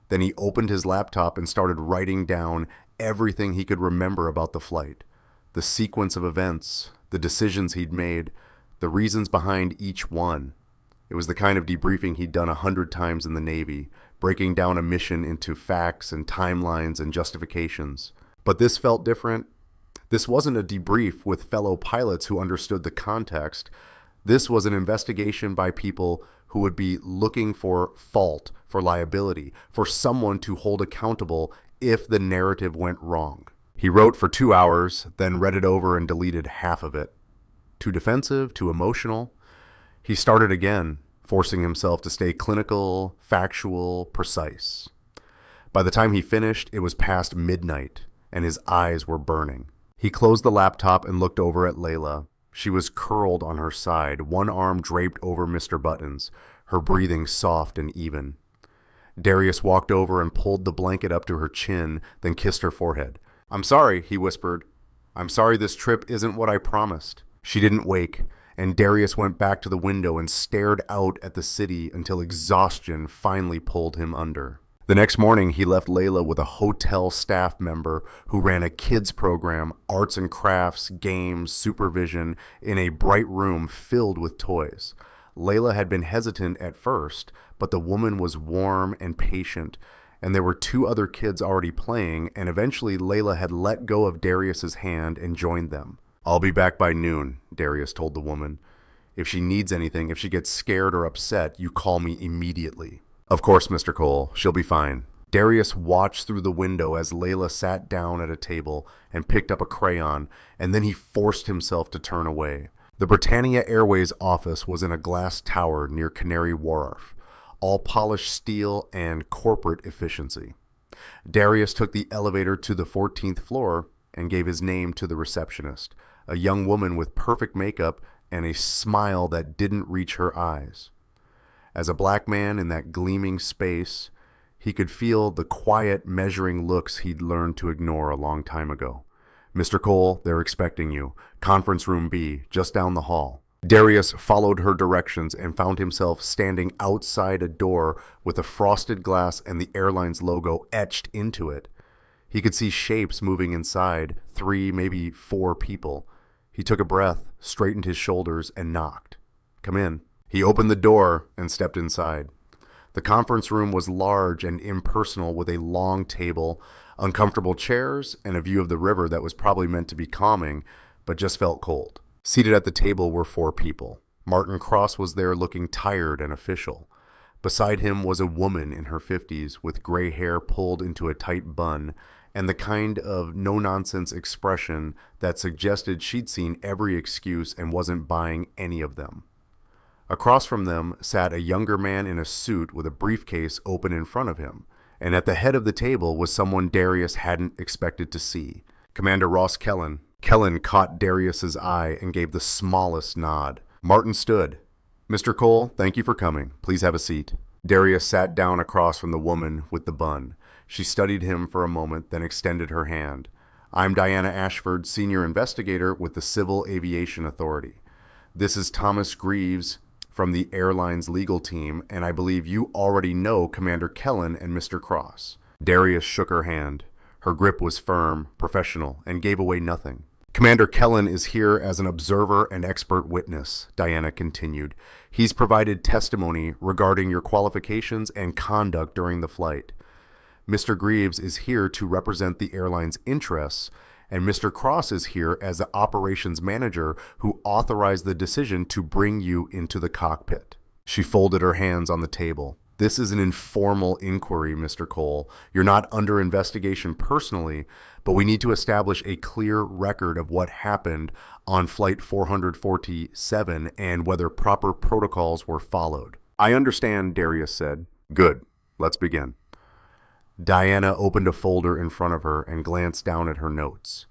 Then he opened his laptop and started writing down everything he could remember about the flight. The sequence of events, the decisions he'd made, the reasons behind each one. It was the kind of debriefing he'd done 100 times in the Navy, breaking down a mission into facts and timelines and justifications. But this felt different. This wasn't a debrief with fellow pilots who understood the context. This was an investigation by people who would be looking for fault, for liability, for someone to hold accountable if the narrative went wrong. He wrote for 2 hours, then read it over and deleted half of it. Too defensive, too emotional. He started again, forcing himself to stay clinical, factual, precise. By the time he finished, it was past midnight, and his eyes were burning. He closed the laptop and looked over at Layla. She was curled on her side, one arm draped over Mr. Buttons, her breathing soft and even. Darius walked over and pulled the blanket up to her chin, then kissed her forehead. "I'm sorry," he whispered. "I'm sorry this trip isn't what I promised." She didn't wake, and Darius went back to the window and stared out at the city until exhaustion finally pulled him under. The next morning, he left Layla with a hotel staff member who ran a kids program, arts and crafts, games, supervision, in a bright room filled with toys. Layla had been hesitant at first, but the woman was warm and patient, and there were 2 other kids already playing, and eventually Layla had let go of Darius's hand and joined them. "I'll be back by noon," Darius told the woman. "If she needs anything, if she gets scared or upset, you call me immediately." "Of course, Mr. Cole. She'll be fine." Darius watched through the window as Layla sat down at a table and picked up a crayon, and then he forced himself to turn away. The Britannia Airways office was in a glass tower near Canary Wharf, all polished steel and corporate efficiency. Darius took the elevator to the 14th floor and gave his name to the receptionist, a young woman with perfect makeup and a smile that didn't reach her eyes. As a black man in that gleaming space, he could feel the quiet, measuring looks he'd learned to ignore a long time ago. "Mr. Cole, they're expecting you. Conference room B, just down the hall." Darius followed her directions and found himself standing outside a door with a frosted glass and the airline's logo etched into it. He could see shapes moving inside, 3, maybe 4 people. He took a breath, straightened his shoulders, and knocked. "Come in." He opened the door and stepped inside. The conference room was large and impersonal, with a long table, uncomfortable chairs, and a view of the river that was probably meant to be calming, but just felt cold. Seated at the table were 4 people. Martin Cross was there looking tired and official. Beside him was a woman in her 50s with gray hair pulled into a tight bun and the kind of no-nonsense expression that suggested she'd seen every excuse and wasn't buying any of them. Across from them sat a younger man in a suit with a briefcase open in front of him, and at the head of the table was someone Darius hadn't expected to see, Commander Ross Kellen. Kellen caught Darius's eye and gave the smallest nod. Martin stood. "Mr. Cole, thank you for coming. Please have a seat." Darius sat down across from the woman with the bun. She studied him for a moment, then extended her hand. "I'm Diana Ashford, Senior Investigator with the Civil Aviation Authority. This is Thomas Greaves from the airline's legal team, and I believe you already know Commander Kellen and Mr. Cross." Darius shook her hand. Her grip was firm, professional, and gave away nothing. "Commander Kellen is here as an observer and expert witness," Diana continued. "He's provided testimony regarding your qualifications and conduct during the flight. Mr. Greaves is here to represent the airline's interests, and Mr. Cross is here as the operations manager who authorized the decision to bring you into the cockpit." She folded her hands on the table. "This is an informal inquiry, Mr. Cole. You're not under investigation personally, but we need to establish a clear record of what happened on Flight 447 and whether proper protocols were followed." "I understand," Darius said. "Good. Let's begin." Diana opened a folder in front of her and glanced down at her notes.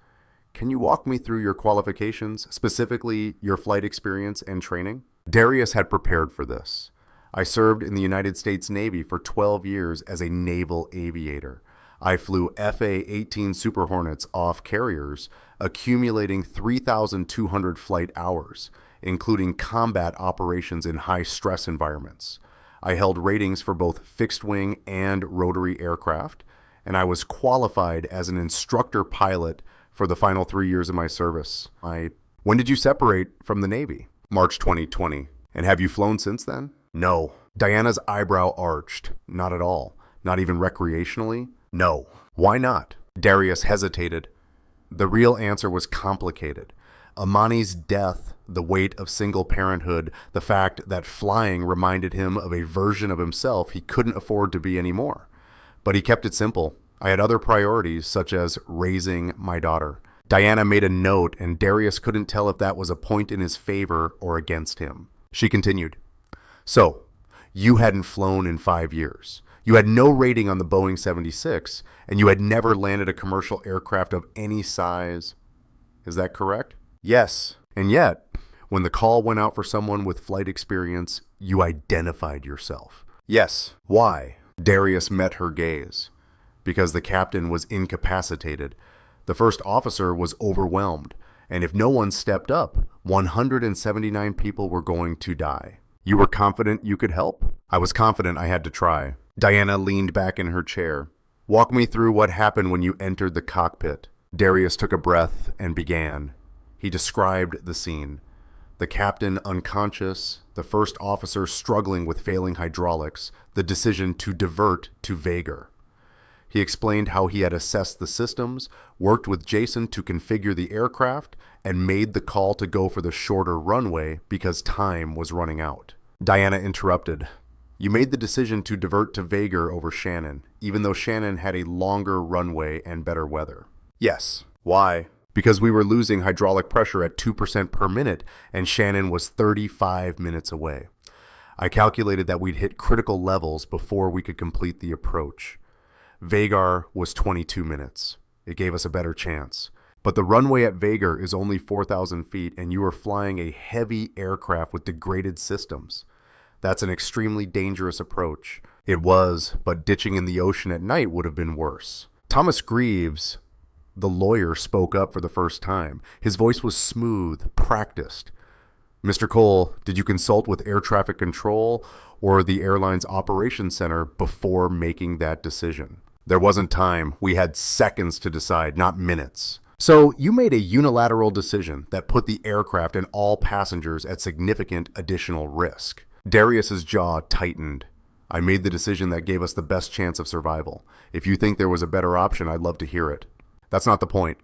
"Can you walk me through your qualifications, specifically your flight experience and training?" Darius had prepared for this. "I served in the United States Navy for 12 years as a naval aviator. I flew FA-18 Super Hornets off carriers, accumulating 3,200 flight hours, including combat operations in high-stress environments. I held ratings for both fixed-wing and rotary aircraft, and I was qualified as an instructor pilot for the final 3 years of my service. When did you separate from the Navy?" "March 2020. "And have you flown since then?" "No." Diana's eyebrow arched. "Not at all. Not even recreationally?" "No." "Why not?" Darius hesitated. The real answer was complicated. Amani's death the weight of single parenthood, the fact that flying reminded him of a version of himself he couldn't afford to be anymore. But he kept it simple. I had other priorities, such as raising my daughter. Diana made a note, and Darius couldn't tell if that was a point in his favor or against him. She continued, "So, you hadn't flown in 5 years. You had no rating on the Boeing 76, and you had never landed a commercial aircraft of any size. Is that correct?" "Yes. And yet, when the call went out for someone with flight experience, you identified yourself." "Yes. Why?" Darius met her gaze. "Because the captain was incapacitated. The first officer was overwhelmed, and if no one stepped up, 179 people were going to die. You were confident you could help?" "I was confident I had to try." Diana leaned back in her chair. "Walk me through what happened when you entered the cockpit." Darius took a breath and began. He described the scene. The captain unconscious, the first officer struggling with failing hydraulics, the decision to divert to Vagar. He explained how he had assessed the systems, worked with Jason to configure the aircraft, and made the call to go for the shorter runway because time was running out. Diana interrupted. "You made the decision to divert to Vagar over Shannon, even though Shannon had a longer runway and better weather." "Yes." "Why?" "Because we were losing hydraulic pressure at 2% per minute, and Shannon was 35 minutes away. I calculated that we'd hit critical levels before we could complete the approach. Vagar was 22 minutes. It gave us a better chance. But the runway at Vagar is only 4,000 feet, and you are flying a heavy aircraft with degraded systems. That's an extremely dangerous approach." "It was, but ditching in the ocean at night would have been worse." Thomas Greaves, the lawyer, spoke up for the first time. His voice was smooth, practiced. "Mr. Cole, did you consult with air traffic control or the airline's operations center before making that decision?" "There wasn't time. We had seconds to decide, not minutes." "So you made a unilateral decision that put the aircraft and all passengers at significant additional risk." Darius's jaw tightened. "I made the decision that gave us the best chance of survival. If you think there was a better option, I'd love to hear it." "That's not the point.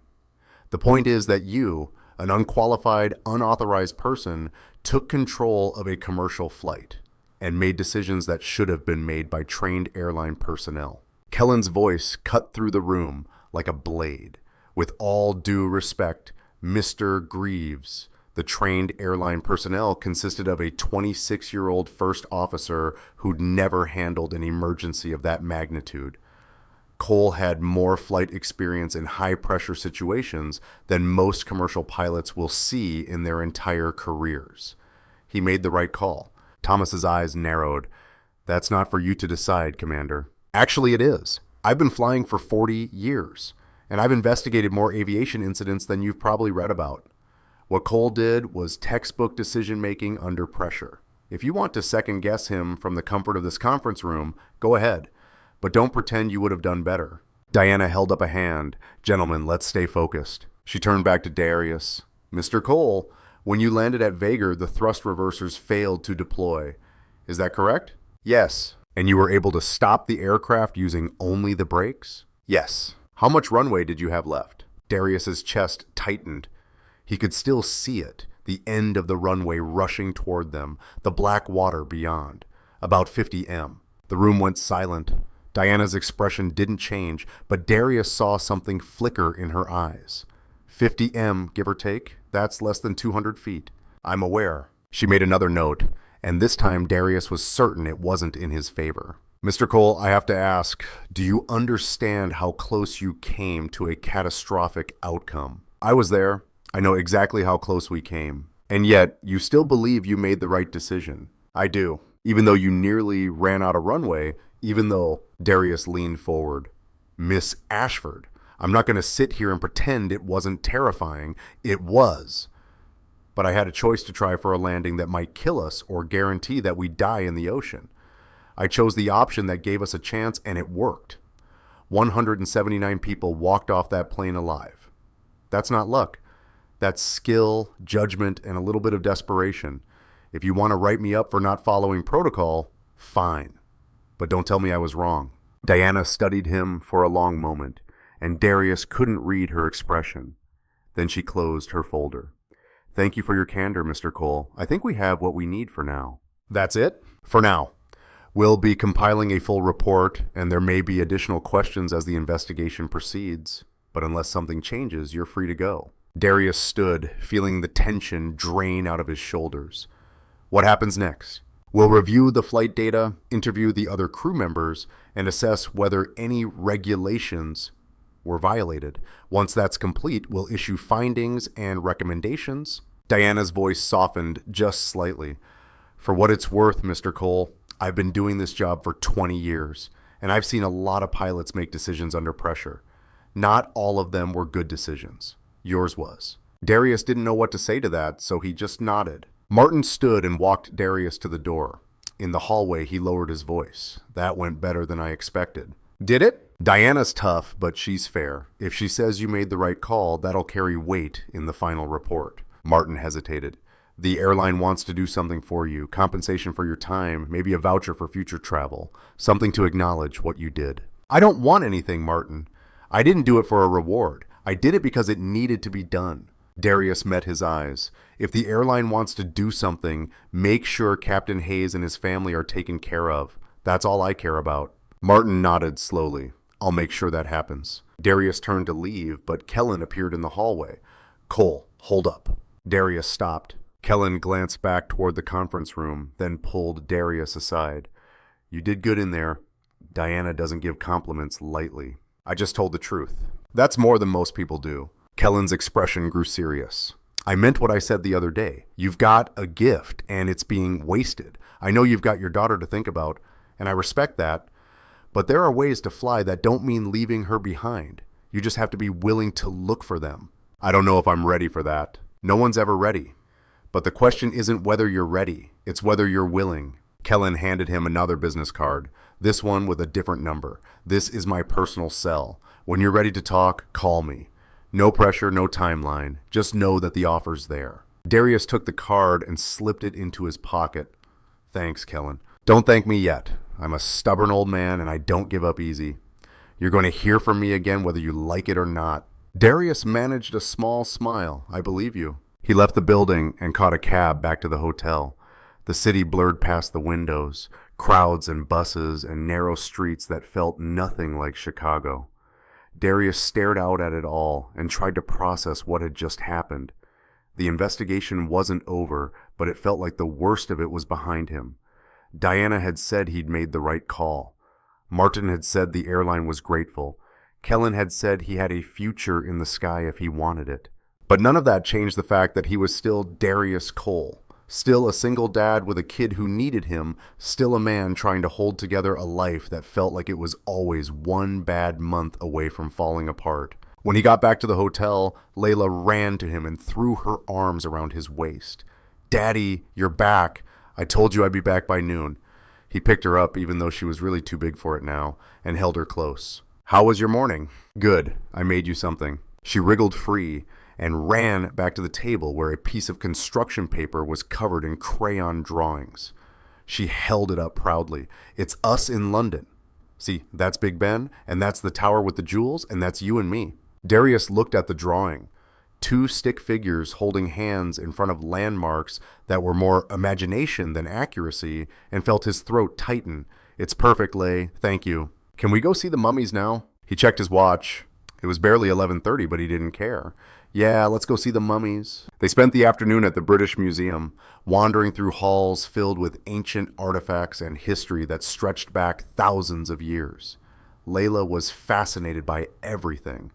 The point is that you, an unqualified, unauthorized person, took control of a commercial flight and made decisions that should have been made by trained airline personnel." Kellen's voice cut through the room like a blade. "With all due respect, Mr. Greaves, the trained airline personnel consisted of a 26-year-old first officer who'd never handled an emergency of that magnitude. Cole had more flight experience in high-pressure situations than most commercial pilots will see in their entire careers. He made the right call." Thomas's eyes narrowed. "That's not for you to decide, Commander." "Actually, it is. I've been flying for 40 years, and I've investigated more aviation incidents than you've probably read about. What Cole did was textbook decision-making under pressure. If you want to second-guess him from the comfort of this conference room, go ahead, but don't pretend you would have done better." Diana held up a hand. "Gentlemen, let's stay focused." She turned back to Darius. "Mr. Cole, when you landed at Vagar, the thrust reversers failed to deploy. Is that correct?" "Yes." "And you were able to stop the aircraft using only the brakes?" "Yes." "How much runway did you have left?" Darius's chest tightened. He could still see it, the end of the runway rushing toward them, the black water beyond. About 50 m. The room went silent. Diana's expression didn't change, but Darius saw something flicker in her eyes. 50 m, give or take? That's less than 200 feet. "I'm aware." She made another note, and this time Darius was certain it wasn't in his favor. "Mr. Cole, I have to ask, do you understand how close you came to a catastrophic outcome?" "I was there. I know exactly how close we came. And yet, you still believe you made the right decision." "I do. Even though you nearly ran out of runway, even though..." Darius leaned forward. "Miss Ashford, I'm not going to sit here and pretend it wasn't terrifying. It was. But I had a choice to try for a landing that might kill us or guarantee that we die in the ocean. I chose the option that gave us a chance, and it worked. 179 people walked off that plane alive. That's not luck. That's skill, judgment, and a little bit of desperation. If you want to write me up for not following protocol, fine. But don't tell me I was wrong." Diana studied him for a long moment, and Darius couldn't read her expression. Then she closed her folder. Thank you for your candor, Mr. Cole. I think we have what we need for now. That's it? For now. We'll be compiling a full report, and there may be additional questions as the investigation proceeds. But unless something changes, you're free to go. Darius stood, feeling the tension drain out of his shoulders. What happens next? We'll review the flight data, interview the other crew members, and assess whether any regulations were violated. Once that's complete, we'll issue findings and recommendations. Diana's voice softened just slightly. For what it's worth, Mr. Cole, I've been doing this job for 20 years, and I've seen a lot of pilots make decisions under pressure. Not all of them were good decisions. Yours was. Darius didn't know what to say to that, so he just nodded. Martin stood and walked Darius to the door. In the hallway, he lowered his voice. That went better than I expected. Did it? Diana's tough, but she's fair. If she says you made the right call, that'll carry weight in the final report. Martin hesitated. The airline wants to do something for you, compensation for your time, maybe a voucher for future travel, something to acknowledge what you did. I don't want anything, Martin. I didn't do it for a reward. I did it because it needed to be done. Darius met his eyes. If the airline wants to do something, make sure Captain Hayes and his family are taken care of. That's all I care about. Martin nodded slowly. I'll make sure that happens. Darius turned to leave, but Kellen appeared in the hallway. Cole, hold up. Darius stopped. Kellen glanced back toward the conference room, then pulled Darius aside. You did good in there. Diana doesn't give compliments lightly. I just told the truth. That's more than most people do. Kellen's expression grew serious. I meant what I said the other day. You've got a gift, and it's being wasted. I know you've got your daughter to think about, and I respect that, but there are ways to fly that don't mean leaving her behind. You just have to be willing to look for them. I don't know if I'm ready for that. No one's ever ready. But the question isn't whether you're ready. It's whether you're willing. Kellen handed him another business card, this one with a different number. This is my personal cell. When you're ready to talk, call me. No pressure, no timeline. Just know that the offer's there. Darius took the card and slipped it into his pocket. Thanks, Kellen. Don't thank me yet. I'm a stubborn old man and I don't give up easy. You're going to hear from me again whether you like it or not. Darius managed a small smile. I believe you. He left the building and caught a cab back to the hotel. The city blurred past the windows, crowds and buses and narrow streets that felt nothing like Chicago. Darius stared out at it all and tried to process what had just happened. The investigation wasn't over, but it felt like the worst of it was behind him. Diana had said he'd made the right call. Martin had said the airline was grateful. Kellen had said he had a future in the sky if he wanted it. But none of that changed the fact that he was still Darius Cole, still a single dad with a kid who needed him, still a man trying to hold together a life that felt like it was always one bad month away from falling apart. When he got back to the hotel, Layla ran to him and threw her arms around his waist. Daddy, you're back. I told you I'd be back by noon. He picked her up, even though she was really too big for it now, and held her close. How was your morning? Good. I made you something. She wriggled free and ran back to the table where a piece of construction paper was covered in crayon drawings. She held it up proudly. It's us in London. See, that's Big Ben, and that's the tower with the jewels, and that's you and me. Darius looked at the drawing. 2 stick figures holding hands in front of landmarks that were more imagination than accuracy, and felt his throat tighten. It's perfect, Lay. Thank you. Can we go see the mummies now? He checked his watch. It was barely 11:30, but he didn't care. Yeah, let's go see the mummies. They spent the afternoon at the British Museum, wandering through halls filled with ancient artifacts and history that stretched back thousands of years. Layla was fascinated by everything.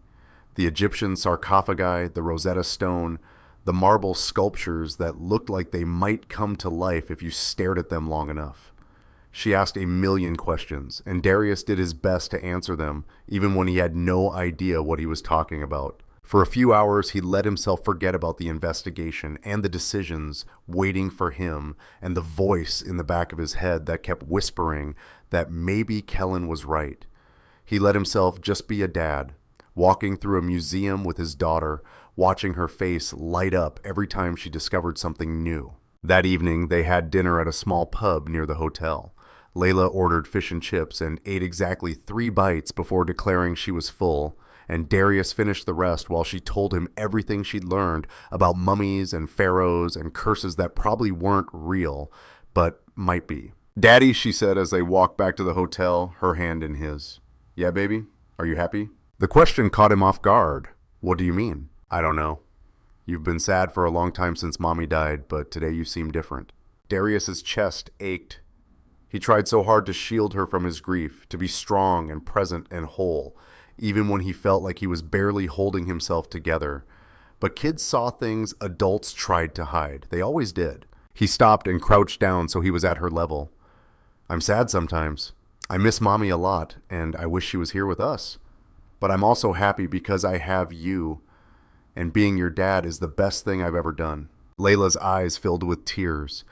The Egyptian sarcophagi, the Rosetta Stone, the marble sculptures that looked like they might come to life if you stared at them long enough. She asked a million questions, and Darius did his best to answer them, even when he had no idea what he was talking about. For a few hours, he let himself forget about the investigation and the decisions waiting for him and the voice in the back of his head that kept whispering that maybe Kellen was right. He let himself just be a dad, walking through a museum with his daughter, watching her face light up every time she discovered something new. That evening, they had dinner at a small pub near the hotel. Layla ordered fish and chips and ate exactly 3 bites before declaring she was full, and Darius finished the rest while she told him everything she'd learned about mummies and pharaohs and curses that probably weren't real, but might be. "Daddy," she said as they walked back to the hotel, her hand in his. "Yeah, baby? Are you happy?" The question caught him off guard. "What do you mean?" "I don't know. You've been sad for a long time since Mommy died, but today you seem different." Darius's chest ached. He tried so hard to shield her from his grief, to be strong and present and whole, even when he felt like he was barely holding himself together. But kids saw things adults tried to hide. They always did. He stopped and crouched down so he was at her level. "I'm sad sometimes. I miss Mommy a lot, and I wish she was here with us. But I'm also happy because I have you, and being your dad is the best thing I've ever done." Layla's eyes filled with tears.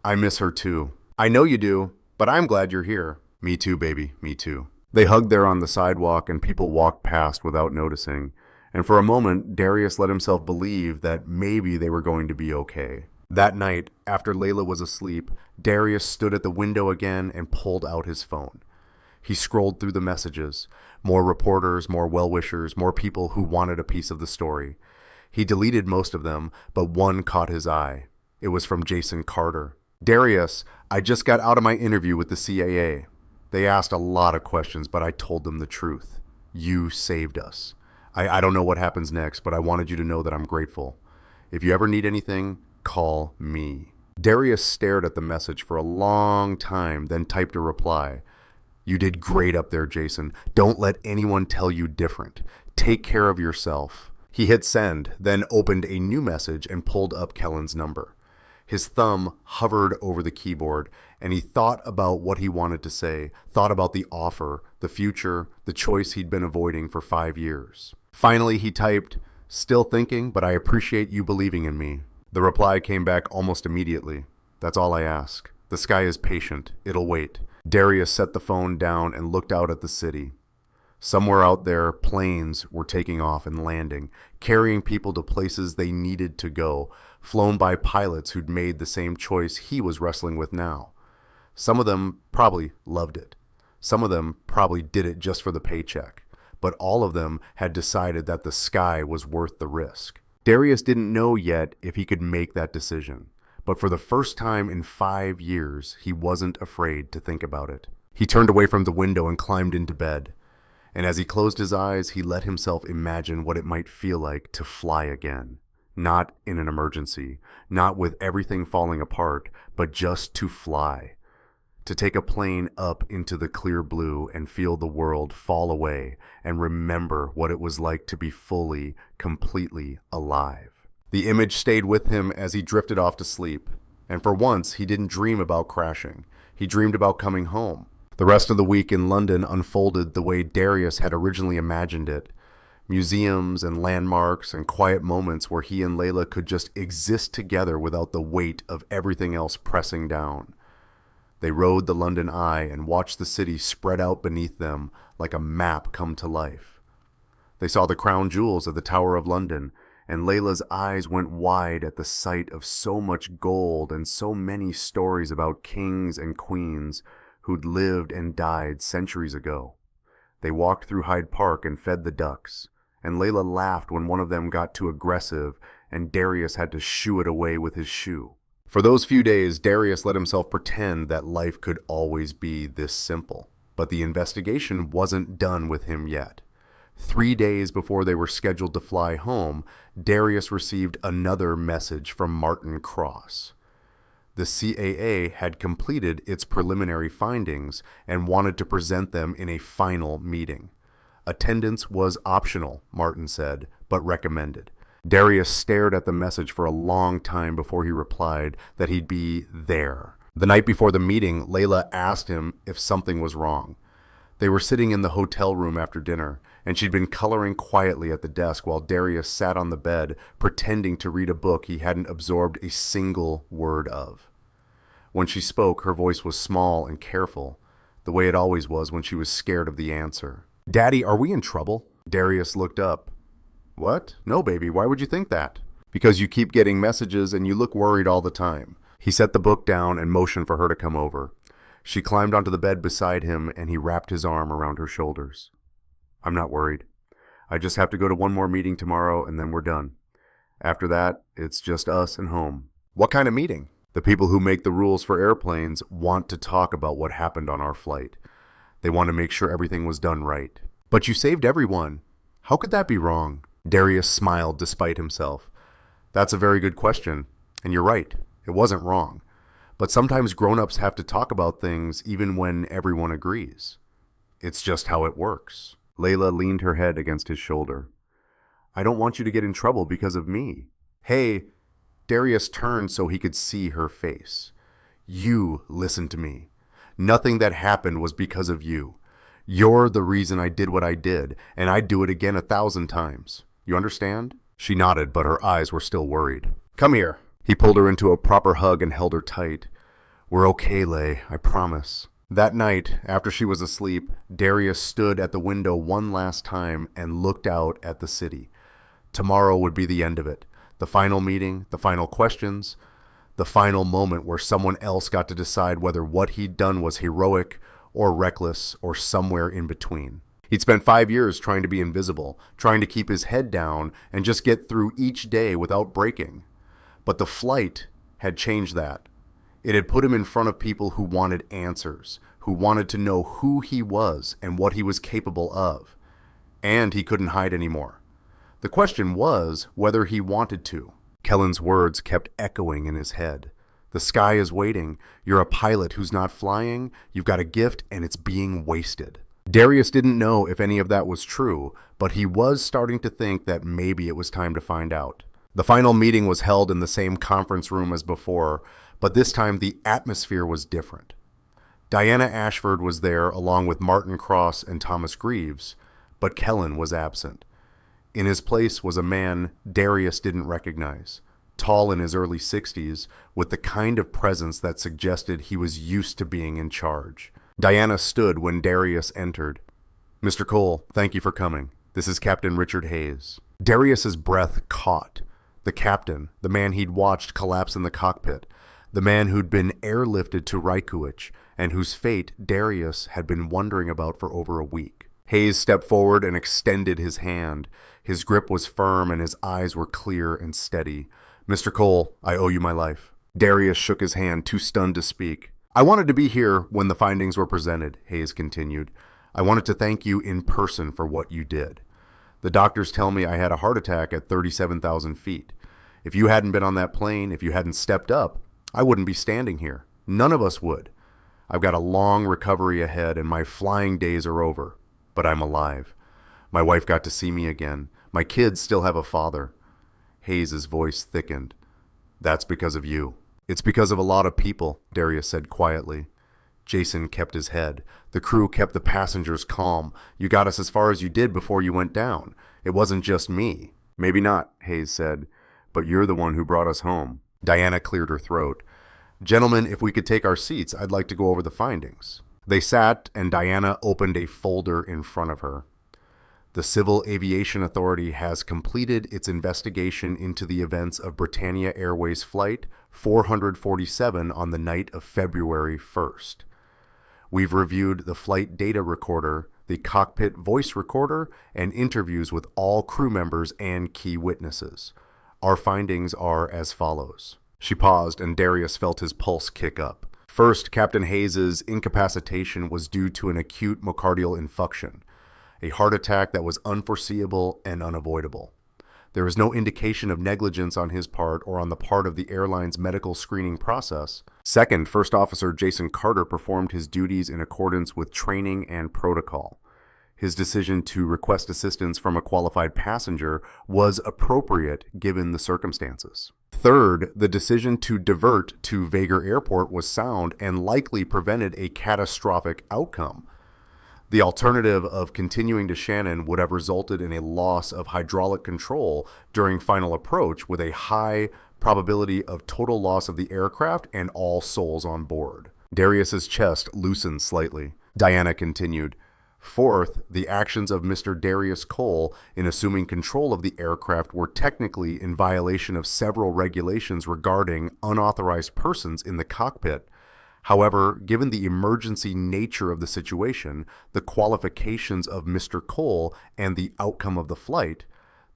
"I miss her too." "I know you do, but I'm glad you're here." "Me too, baby, me too." They hugged there on the sidewalk and people walked past without noticing. And for a moment, Darius let himself believe that maybe they were going to be okay. That night, after Layla was asleep, Darius stood at the window again and pulled out his phone. He scrolled through the messages. More reporters, more well-wishers, more people who wanted a piece of the story. He deleted most of them, but one caught his eye. It was from Jason Carter. "Darius, I just got out of my interview with the CAA. They asked a lot of questions, but I told them the truth. You saved us. I don't know what happens next, but I wanted you to know that I'm grateful. If you ever need anything, call me." Darius stared at the message for a long time, then typed a reply. "You did great up there, Jason. Don't let anyone tell you different. Take care of yourself." He hit send, then opened a new message and pulled up Kellen's number. His thumb hovered over the keyboard, and he thought about what he wanted to say, thought about the offer, the future, the choice he'd been avoiding for 5 years. Finally, he typed, "Still thinking, but I appreciate you believing in me." The reply came back almost immediately. "That's all I ask. The sky is patient. It'll wait." Darius set the phone down and looked out at the city. Somewhere out there, planes were taking off and landing, carrying people to places they needed to go, flown by pilots who'd made the same choice he was wrestling with now. Some of them probably loved it. Some of them probably did it just for the paycheck. But all of them had decided that the sky was worth the risk. Darius didn't know yet if he could make that decision. But for the first time in 5 years, he wasn't afraid to think about it. He turned away from the window and climbed into bed. And as he closed his eyes, he let himself imagine what it might feel like to fly again. Not in an emergency, not with everything falling apart, but just to fly. To take a plane up into the clear blue and feel the world fall away and remember what it was like to be fully, completely alive. The image stayed with him as he drifted off to sleep. And for once, he didn't dream about crashing. He dreamed about coming home. The rest of the week in London unfolded the way Darius had originally imagined it. Museums and landmarks and quiet moments where he and Layla could just exist together without the weight of everything else pressing down. They rode the London Eye and watched the city spread out beneath them like a map come to life. They saw the crown jewels of the Tower of London, and Layla's eyes went wide at the sight of so much gold and so many stories about kings and queens who'd lived and died centuries ago. They walked through Hyde Park and fed the ducks, and Layla laughed when one of them got too aggressive and Darius had to shoo it away with his shoe. For those few days, Darius let himself pretend that life could always be this simple. But the investigation wasn't done with him yet. 3 days before they were scheduled to fly home, Darius received another message from Martin Cross. The CAA had completed its preliminary findings and wanted to present them in a final meeting. Attendance was optional, Martin said, but recommended. Darius stared at the message for a long time before he replied that he'd be there. The night before the meeting, Layla asked him if something was wrong. They were sitting in the hotel room after dinner, and she'd been coloring quietly at the desk while Darius sat on the bed, pretending to read a book he hadn't absorbed a single word of. When she spoke, her voice was small and careful, the way it always was when she was scared of the answer. "Daddy, are we in trouble?" Darius looked up. "What? No, baby, why would you think that?" "Because you keep getting messages and you look worried all the time." He set the book down and motioned for her to come over. She climbed onto the bed beside him and he wrapped his arm around her shoulders. "I'm not worried. I just have to go to one more meeting tomorrow and then we're done. After that, it's just us and home. What kind of meeting? The people who make the rules for airplanes want to talk about what happened on our flight. They want to make sure everything was done right. But you saved everyone. How could that be wrong? Darius smiled despite himself. That's a very good question, and you're right. It wasn't wrong. But sometimes grown-ups have to talk about things even when everyone agrees. It's just how it works. Layla leaned her head against his shoulder. I don't want you to get in trouble because of me. Hey, Darius turned so he could see her face. You listen to me. Nothing that happened was because of you. You're the reason I did what I did, and I'd do it again 1,000 times. You understand? She nodded, but her eyes were still worried. Come here. He pulled her into a proper hug and held her tight. We're okay, Lay, I promise. That night, after she was asleep, Darius stood at the window one last time and looked out at the city. Tomorrow would be the end of it. The final meeting, the final questions, the final moment where someone else got to decide whether what he'd done was heroic or reckless or somewhere in between. He'd spent 5 years trying to be invisible, trying to keep his head down and just get through each day without breaking. But the flight had changed that. It had put him in front of people who wanted answers, who wanted to know who he was and what he was capable of. And he couldn't hide anymore. The question was whether he wanted to. Kellen's words kept echoing in his head. The sky is waiting. You're a pilot who's not flying. You've got a gift and it's being wasted. Darius didn't know if any of that was true, but he was starting to think that maybe it was time to find out. The final meeting was held in the same conference room as before, but this time the atmosphere was different. Diana Ashford was there along with Martin Cross and Thomas Greaves, but Kellen was absent. In his place was a man Darius didn't recognize, tall in his early 60s, with the kind of presence that suggested he was used to being in charge. Diana stood when Darius entered. Mr. Cole, thank you for coming. This is Captain Richard Hayes. Darius's breath caught. The captain, the man he'd watched collapse in the cockpit, the man who'd been airlifted to Reykjavik, and whose fate Darius had been wondering about for over a week. Hayes stepped forward and extended his hand. His grip was firm and his eyes were clear and steady. Mr. Cole, I owe you my life. Darius shook his hand, too stunned to speak. I wanted to be here when the findings were presented, Hayes continued. I wanted to thank you in person for what you did. The doctors tell me I had a heart attack at 37,000 feet. If you hadn't been on that plane, if you hadn't stepped up, I wouldn't be standing here. None of us would. I've got a long recovery ahead and my flying days are over, but I'm alive. My wife got to see me again. My kids still have a father. Hayes' voice thickened. That's because of you. It's because of a lot of people, Darius said quietly. Jason kept his head. The crew kept the passengers calm. You got us as far as you did before you went down. It wasn't just me. Maybe not, Hayes said, but you're the one who brought us home. Diana cleared her throat. Gentlemen, if we could take our seats, I'd like to go over the findings. They sat, and Diana opened a folder in front of her. The Civil Aviation Authority has completed its investigation into the events of Britannia Airways Flight 447 on the night of February 1st. We've reviewed the flight data recorder, the cockpit voice recorder, and interviews with all crew members and key witnesses. Our findings are as follows. She paused, and Darius felt his pulse kick up. First, Captain Hayes' incapacitation was due to an acute myocardial infarction, a heart attack that was unforeseeable and unavoidable. There is no indication of negligence on his part or on the part of the airline's medical screening process. Second, First Officer Jason Carter performed his duties in accordance with training and protocol. His decision to request assistance from a qualified passenger was appropriate given the circumstances. Third, the decision to divert to Vagar Airport was sound and likely prevented a catastrophic outcome. The alternative of continuing to Shannon would have resulted in a loss of hydraulic control during final approach with a high probability of total loss of the aircraft and all souls on board. Darius's chest loosened slightly. Diana continued. Fourth, the actions of Mr. Darius Cole in assuming control of the aircraft were technically in violation of several regulations regarding unauthorized persons in the cockpit. However, given the emergency nature of the situation, the qualifications of Mr. Cole, and the outcome of the flight,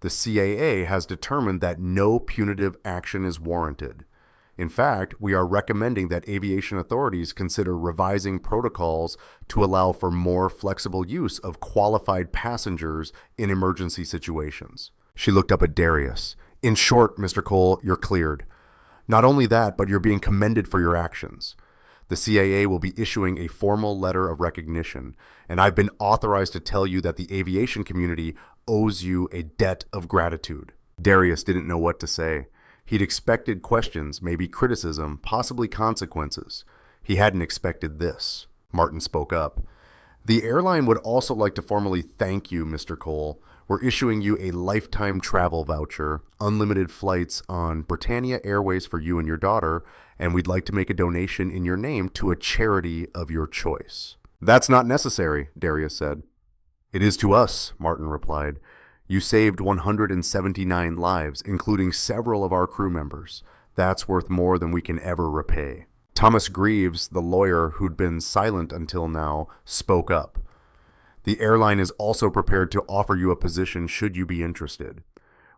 the CAA has determined that no punitive action is warranted. In fact, we are recommending that aviation authorities consider revising protocols to allow for more flexible use of qualified passengers in emergency situations. She looked up at Darius. In short, Mr. Cole, you're cleared. Not only that, but you're being commended for your actions. The CAA will be issuing a formal letter of recognition, and I've been authorized to tell you that the aviation community owes you a debt of gratitude. Darius didn't know what to say. He'd expected questions, maybe criticism, possibly consequences. He hadn't expected this. Martin spoke up. The airline would also like to formally thank you, Mr. Cole. We're issuing you a lifetime travel voucher, unlimited flights on Britannia Airways for you and your daughter, and we'd like to make a donation in your name to a charity of your choice. That's not necessary, Darius said. It is to us, Martin replied. You saved 179 lives, including several of our crew members. That's worth more than we can ever repay. Thomas Greaves, the lawyer who'd been silent until now, spoke up. The airline is also prepared to offer you a position should you be interested.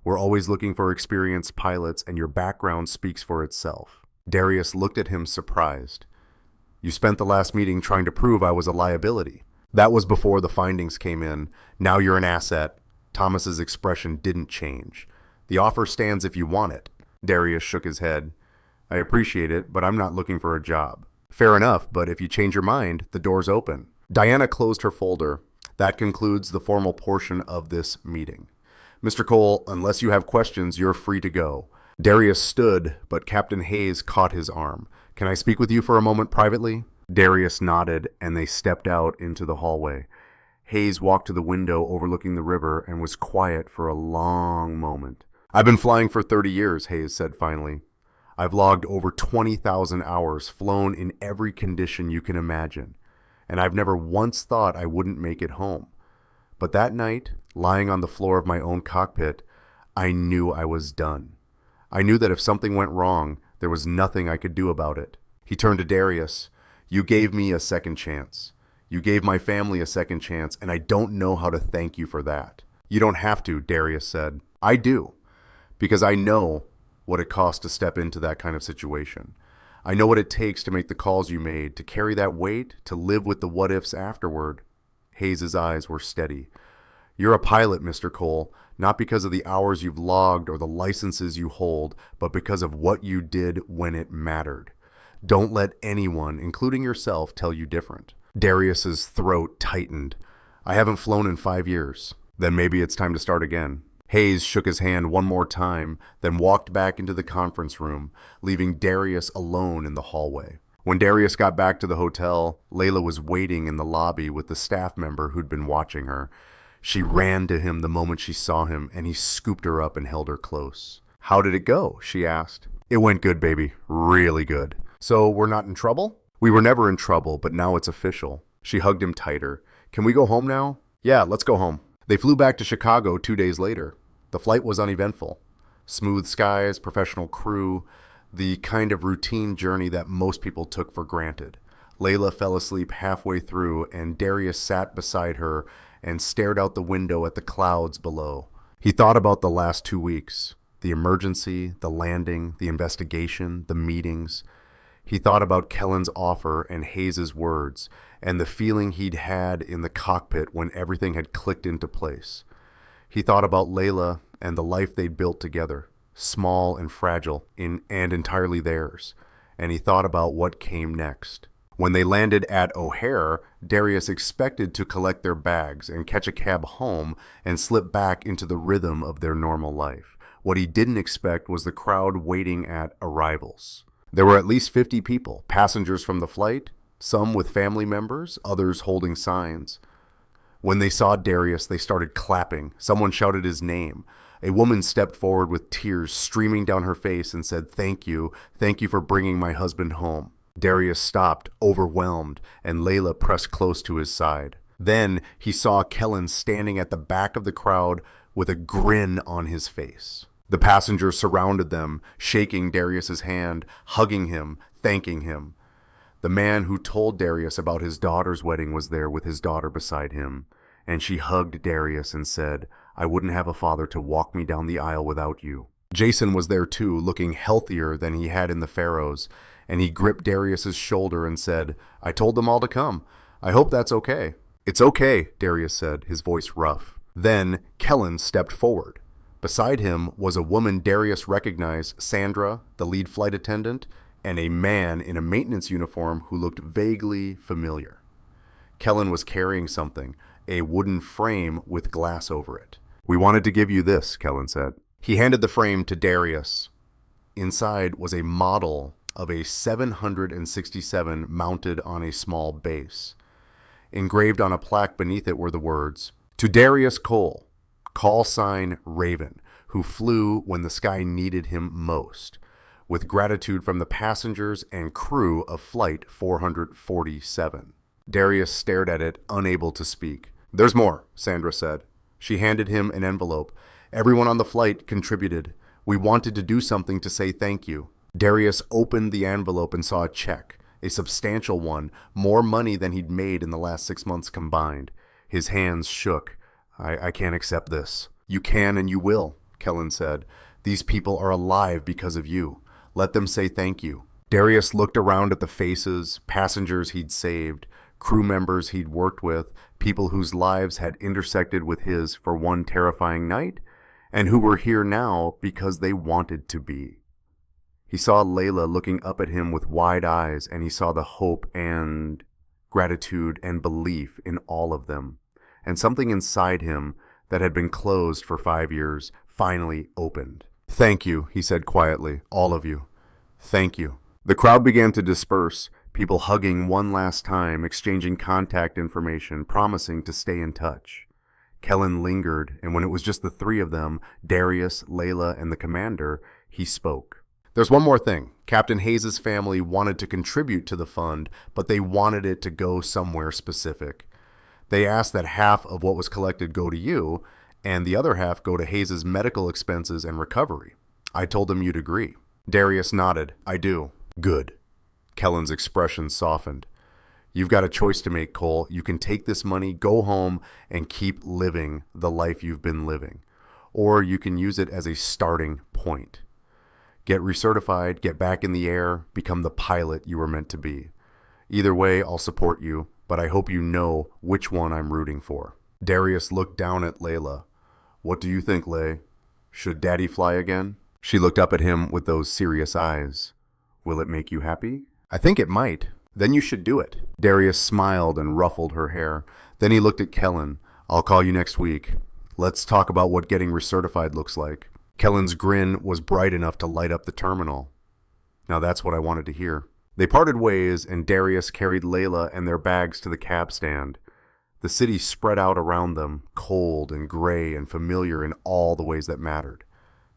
We're always looking for experienced pilots, and your background speaks for itself. Darius looked at him surprised. You spent the last meeting trying to prove I was a liability. That was before the findings came in. Now you're an asset. Thomas's expression didn't change. The offer stands if you want it. Darius shook his head. I appreciate it, but I'm not looking for a job. Fair enough, but if you change your mind, the door's open. Diana closed her folder. That concludes the formal portion of this meeting. Mr. Cole, unless you have questions, you're free to go. Darius stood, but Captain Hayes caught his arm. Can I speak with you for a moment privately? Darius nodded, and they stepped out into the hallway. Hayes walked to the window overlooking the river and was quiet for a long moment. I've been flying for 30 years, Hayes said finally. I've logged over 20,000 hours, flown in every condition you can imagine, and I've never once thought I wouldn't make it home. But that night, lying on the floor of my own cockpit, I knew I was done. I knew that if something went wrong, there was nothing I could do about it. He turned to Darius. You gave me a second chance. You gave my family a second chance, and I don't know how to thank you for that. You don't have to, Darius said. I do, because I know what it costs to step into that kind of situation. I know what it takes to make the calls you made, to carry that weight, to live with the what-ifs afterward. Hayes' eyes were steady. You're a pilot, Mr. Cole, not because of the hours you've logged or the licenses you hold, but because of what you did when it mattered. Don't let anyone, including yourself, tell you different. Darius's throat tightened. I haven't flown in 5 years. Then maybe it's time to start again. Hayes shook his hand one more time, then walked back into the conference room, leaving Darius alone in the hallway. When Darius got back to the hotel, Layla was waiting in the lobby with the staff member who'd been watching her. She ran to him the moment she saw him, and he scooped her up and held her close. How did it go? She asked. It went good, baby. Really good. So we're not in trouble? We were never in trouble, but now it's official. She hugged him tighter. Can we go home now? Yeah, let's go home. They flew back to Chicago 2 days later. The flight was uneventful. Smooth skies, professional crew, the kind of routine journey that most people took for granted. Layla fell asleep halfway through, and Darius sat beside her and stared out the window at the clouds below. He thought about the last 2 weeks. The emergency, the landing, the investigation, the meetings. He thought about Kellen's offer and Hayes' words, and the feeling he'd had in the cockpit when everything had clicked into place. He thought about Layla and the life they'd built together, small and fragile, and entirely theirs. And he thought about what came next. When they landed at O'Hare, Darius expected to collect their bags and catch a cab home and slip back into the rhythm of their normal life. What he didn't expect was the crowd waiting at arrivals. There were at least 50 people, passengers from the flight, some with family members, others holding signs. When they saw Darius, they started clapping. Someone shouted his name. A woman stepped forward with tears streaming down her face and said, Thank you for bringing my husband home." Darius stopped, overwhelmed, and Layla pressed close to his side. Then he saw Kellen standing at the back of the crowd with a grin on his face. The passengers surrounded them, shaking Darius's hand, hugging him, thanking him. The man who told Darius about his daughter's wedding was there with his daughter beside him, and she hugged Darius and said, "I wouldn't have a father to walk me down the aisle without you." Jason was there too, looking healthier than he had in the Pharaohs, and he gripped Darius's shoulder and said, "I told them all to come. I hope that's okay." "It's okay," Darius said, his voice rough. Then Kellen stepped forward. Beside him was a woman Darius recognized, Sandra, the lead flight attendant, and a man in a maintenance uniform who looked vaguely familiar. Kellen was carrying something, a wooden frame with glass over it. "We wanted to give you this," Kellen said. He handed the frame to Darius. Inside was a model of a 767 mounted on a small base. Engraved on a plaque beneath it were the words, "To Darius Cole, call sign Raven, who flew when the sky needed him most, with gratitude from the passengers and crew of Flight 447. Darius stared at it, unable to speak. "There's more," Sandra said. She handed him an envelope. "Everyone on the flight contributed. We wanted to do something to say thank you." Darius opened the envelope and saw a check, a substantial one, more money than he'd made in the last 6 months combined. His hands shook. I can't accept this." "You can and you will," Kellen said. "These people are alive because of you. Let them say thank you." Darius looked around at the faces, passengers he'd saved, crew members he'd worked with, people whose lives had intersected with his for one terrifying night, and who were here now because they wanted to be. He saw Layla looking up at him with wide eyes, and he saw the hope and gratitude and belief in all of them. And something inside him that had been closed for 5 years finally opened. "Thank you," he said quietly, "all of you. Thank you." The crowd began to disperse, people hugging one last time, exchanging contact information, promising to stay in touch. Kellen lingered, and when it was just the three of them, Darius, Layla, and the commander, he spoke. "There's one more thing. Captain Hayes' family wanted to contribute to the fund, but they wanted it to go somewhere specific. They asked that half of what was collected go to you, and the other half go to Hayes' medical expenses and recovery. I told them you'd agree." Darius nodded. "I do." "Good." Kellen's expression softened. "You've got a choice to make, Cole. You can take this money, go home, and keep living the life you've been living. Or you can use it as a starting point. Get recertified, get back in the air, become the pilot you were meant to be. Either way, I'll support you, but I hope you know which one I'm rooting for." Darius looked down at Layla. "What do you think, Lay? Should Daddy fly again?" She looked up at him with those serious eyes. "Will it make you happy?" "I think it might. Then you should do it." Darius smiled and ruffled her hair. Then he looked at Kellen. "I'll call you next week. Let's talk about what getting recertified looks like." Kellen's grin was bright enough to light up the terminal. Now that's what I wanted to hear. They parted ways, and Darius carried Layla and their bags to the cab stand. The city spread out around them, cold and gray and familiar in all the ways that mattered.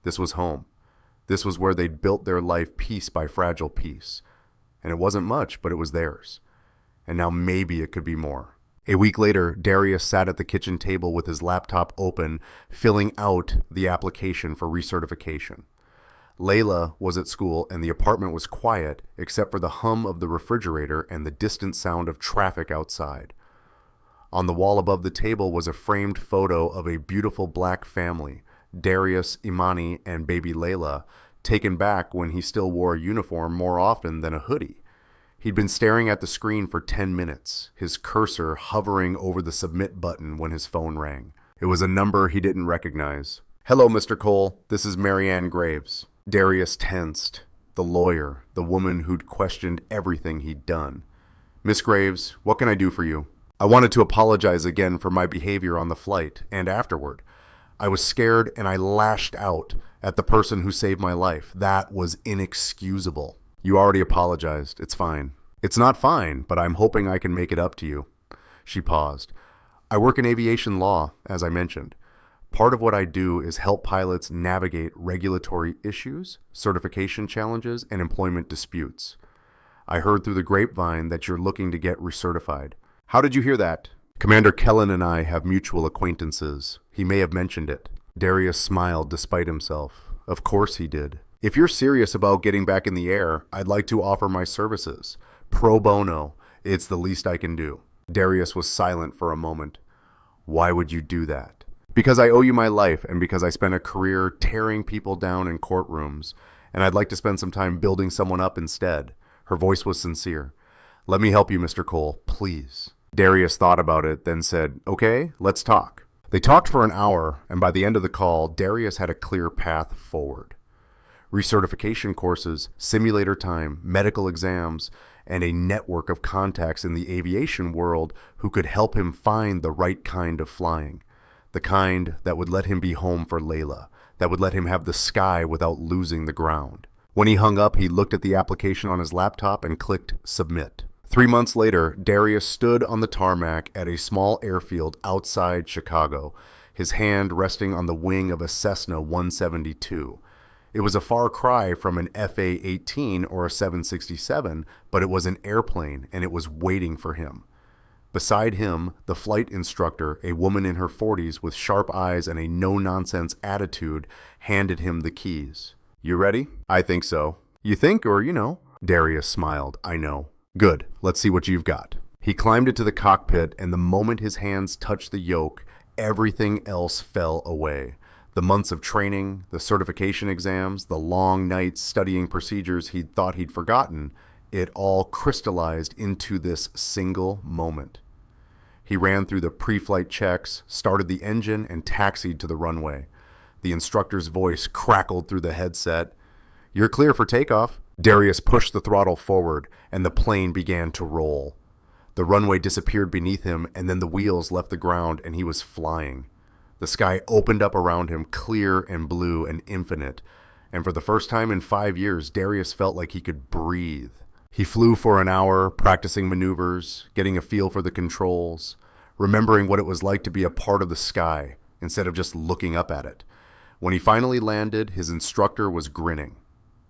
This was home. This was where they'd built their life piece by fragile piece. And it wasn't much, but it was theirs. And now maybe it could be more. A week later, Darius sat at the kitchen table with his laptop open, filling out the application for recertification. Layla was at school, and the apartment was quiet, except for the hum of the refrigerator and the distant sound of traffic outside. On the wall above the table was a framed photo of a beautiful black family, Darius, Imani, and baby Layla, taken back when he still wore a uniform more often than a hoodie. He'd been staring at the screen for 10 minutes, his cursor hovering over the submit button when his phone rang. It was a number he didn't recognize. "Hello, Mr. Cole. This is Marianne Graves." Darius tensed. The lawyer, the woman who'd questioned everything he'd done. "Miss Graves, what can I do for you?" "I wanted to apologize again for my behavior on the flight and afterward. I was scared and I lashed out at the person who saved my life. That was inexcusable." "You already apologized. It's fine." "It's not fine, but I'm hoping I can make it up to you." She paused. "I work in aviation law, as I mentioned. Part of what I do is help pilots navigate regulatory issues, certification challenges, and employment disputes. I heard through the grapevine that you're looking to get recertified." "How did you hear that?" "Commander Kellen and I have mutual acquaintances. He may have mentioned it." Darius smiled despite himself. Of course he did. "If you're serious about getting back in the air, I'd like to offer my services. Pro bono. It's the least I can do. Darius was silent for a moment. Why would you do that? Because I owe you my life and because I spent a career tearing people down in courtrooms, and I'd like to spend some time building someone up instead. Her voice was sincere. Let me help you, Mr. Cole, please. Darius thought about it, then said, okay, let's talk. They talked for an hour, and by the end of the call, Darius had a clear path forward. Recertification courses, simulator time, medical exams, and a network of contacts in the aviation world who could help him find the right kind of flying. The kind that would let him be home for Layla, that would let him have the sky without losing the ground. When he hung up, he looked at the application on his laptop and clicked Submit. 3 months later, Darius stood on the tarmac at a small airfield outside Chicago, his hand resting on the wing of a Cessna 172. It was a far cry from an FA-18 or a 767, but it was an airplane and it was waiting for him. Beside him, the flight instructor, a woman in her 40s with sharp eyes and a no-nonsense attitude, handed him the keys. You ready? I think so. You think or you know? Darius smiled. I know. Good. Let's see what you've got. He climbed into the cockpit, and the moment his hands touched the yoke, everything else fell away. The months of training, the certification exams, the long nights studying procedures he'd thought he'd forgotten, it all crystallized into this single moment. He ran through the pre-flight checks, started the engine, and taxied to the runway. The instructor's voice crackled through the headset. You're clear for takeoff. Darius pushed the throttle forward, and the plane began to roll. The runway disappeared beneath him, and then the wheels left the ground, and he was flying. The sky opened up around him, clear and blue and infinite, and for the first time in 5 years, Darius felt like he could breathe. He flew for an hour, practicing maneuvers, getting a feel for the controls, remembering what it was like to be a part of the sky, instead of just looking up at it. When he finally landed, his instructor was grinning.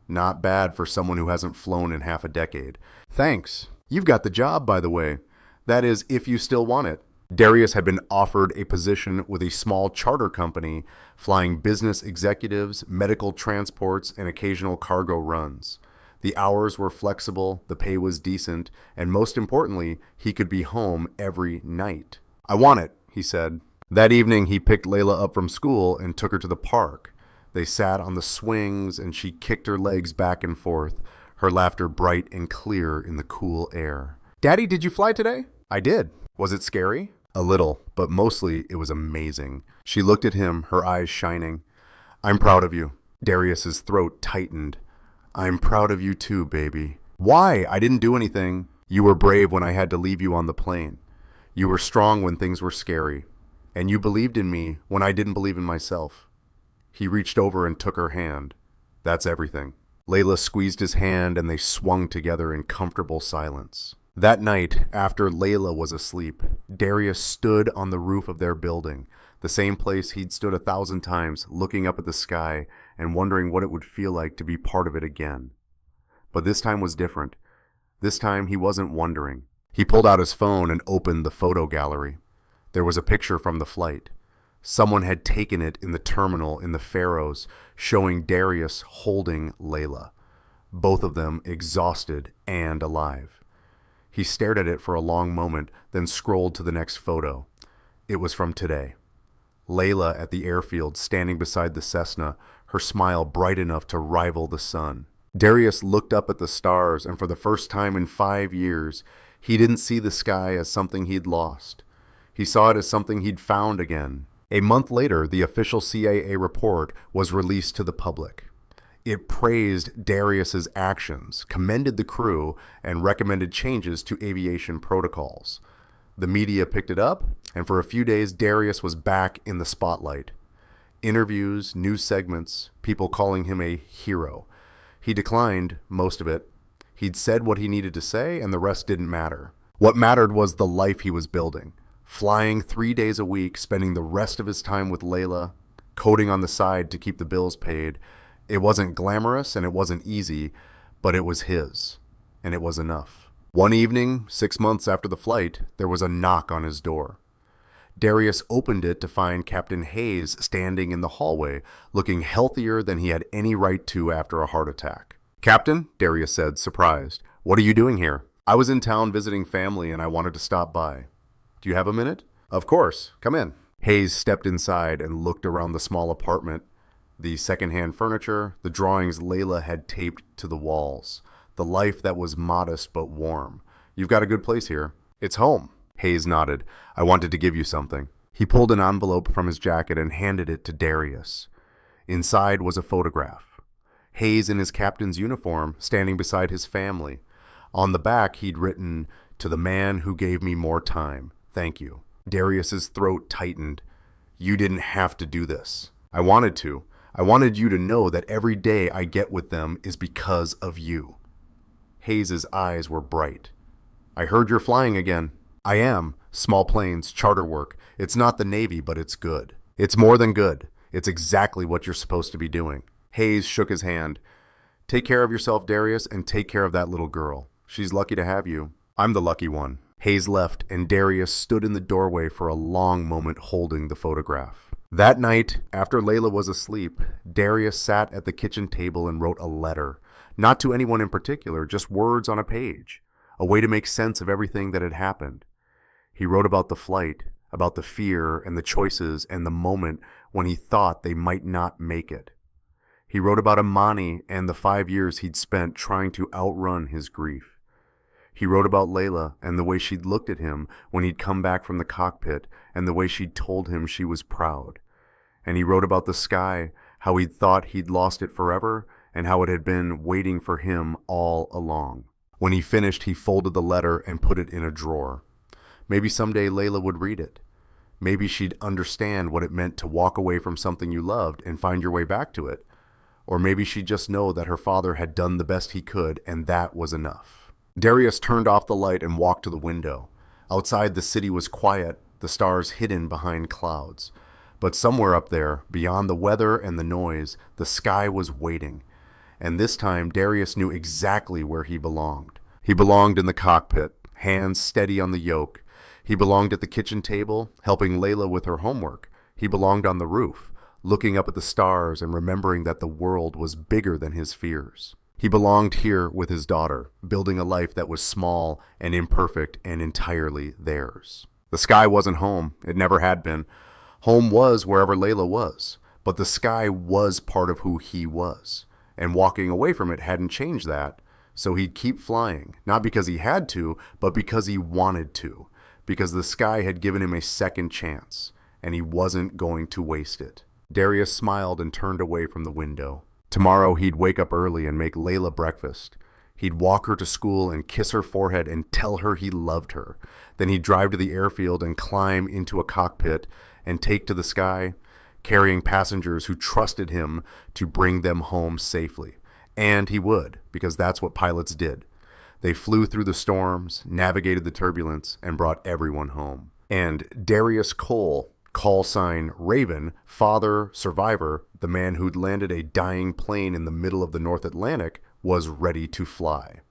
Not bad for someone who hasn't flown in half a decade. Thanks. You've got the job, by the way. That is, if you still want it. Darius had been offered a position with a small charter company, flying business executives, medical transports, and occasional cargo runs. The hours were flexible, the pay was decent, and most importantly, he could be home every night. I want it, he said. That evening, he picked Layla up from school and took her to the park. They sat on the swings, and she kicked her legs back and forth, her laughter bright and clear in the cool air. Daddy, did you fly today? I did. Was it scary? A little, but mostly it was amazing. She looked at him, her eyes shining. I'm proud of you. Darius's throat tightened. I'm proud of you too, baby. Why? I didn't do anything. You were brave when I had to leave you on the plane. You were strong when things were scary. And you believed in me when I didn't believe in myself. He reached over and took her hand. That's everything. Layla squeezed his hand and they swung together in comfortable silence. That night, after Layla was asleep, Darius stood on the roof of their building, the same place he'd stood 1,000 times, looking up at the sky and wondering what it would feel like to be part of it again. But this time was different. This time he wasn't wondering. He pulled out his phone and opened the photo gallery. There was a picture from the flight. Someone had taken it in the terminal in the Faroes, showing Darius holding Layla, both of them exhausted and alive. He stared at it for a long moment, then scrolled to the next photo. It was from today. Layla at the airfield, standing beside the Cessna, her smile bright enough to rival the sun. Darius looked up at the stars, and for the first time in 5 years, he didn't see the sky as something he'd lost. He saw it as something he'd found again. A month later, the official CIA report was released to the public. It praised Darius's actions, commended the crew, and recommended changes to aviation protocols. The media picked it up, and for a few days, Darius was back in the spotlight. Interviews, news segments, people calling him a hero. He declined most of it. He'd said what he needed to say, and the rest didn't matter. What mattered was the life he was building. Flying 3 days a week, spending the rest of his time with Layla, coding on the side to keep the bills paid. It wasn't glamorous and it wasn't easy, but it was his, and it was enough. One evening, 6 months after the flight, there was a knock on his door. Darius opened it to find Captain Hayes standing in the hallway, looking healthier than he had any right to after a heart attack. "Captain," Darius said, surprised, "what are you doing here?" I was in town visiting family and I wanted to stop by. Do you have a minute? Of course. Come in. Hayes stepped inside and looked around the small apartment. The secondhand furniture, the drawings Layla had taped to the walls, the life that was modest but warm. You've got a good place here. It's home. Hayes nodded. I wanted to give you something. He pulled an envelope from his jacket and handed it to Darius. Inside was a photograph. Hayes in his captain's uniform, standing beside his family. On the back, he'd written, "To the man who gave me more time. Thank you." Darius's throat tightened. You didn't have to do this. I wanted to. I wanted you to know that every day I get with them is because of you. Hayes's eyes were bright. I heard you're flying again. I am. Small planes, charter work. It's not the Navy, but it's good. It's more than good. It's exactly what you're supposed to be doing. Hayes shook his hand. Take care of yourself, Darius, and take care of that little girl. She's lucky to have you. I'm the lucky one. Hayes left, and Darius stood in the doorway for a long moment holding the photograph. That night, after Layla was asleep, Darius sat at the kitchen table and wrote a letter. Not to anyone in particular, just words on a page. A way to make sense of everything that had happened. He wrote about the flight, about the fear and the choices and the moment when he thought they might not make it. He wrote about Amani and the 5 years he'd spent trying to outrun his grief. He wrote about Layla and the way she'd looked at him when he'd come back from the cockpit and the way she'd told him she was proud. And he wrote about the sky, how he'd thought he'd lost it forever and how it had been waiting for him all along. When he finished, he folded the letter and put it in a drawer. Maybe someday Layla would read it. Maybe she'd understand what it meant to walk away from something you loved and find your way back to it. Or maybe she'd just know that her father had done the best he could and that was enough. Darius turned off the light and walked to the window. Outside, the city was quiet, the stars hidden behind clouds. But somewhere up there, beyond the weather and the noise, the sky was waiting. And this time, Darius knew exactly where he belonged. He belonged in the cockpit, hands steady on the yoke. He belonged at the kitchen table, helping Layla with her homework. He belonged on the roof, looking up at the stars and remembering that the world was bigger than his fears. He belonged here with his daughter, building a life that was small and imperfect and entirely theirs. The sky wasn't home. It never had been. Home was wherever Layla was, but the sky was part of who he was. And walking away from it hadn't changed that, so he'd keep flying, not because he had to, but because he wanted to, because the sky had given him a second chance, and he wasn't going to waste it. Darius smiled and turned away from the window. Tomorrow he'd wake up early and make Layla breakfast. He'd walk her to school and kiss her forehead and tell her he loved her. Then he'd drive to the airfield and climb into a cockpit and take to the sky, carrying passengers who trusted him to bring them home safely. And he would, because that's what pilots did. They flew through the storms, navigated the turbulence, and brought everyone home. And Darius Cole, call sign Raven, father, survivor, the man who'd landed a dying plane in the middle of the North Atlantic, was ready to fly.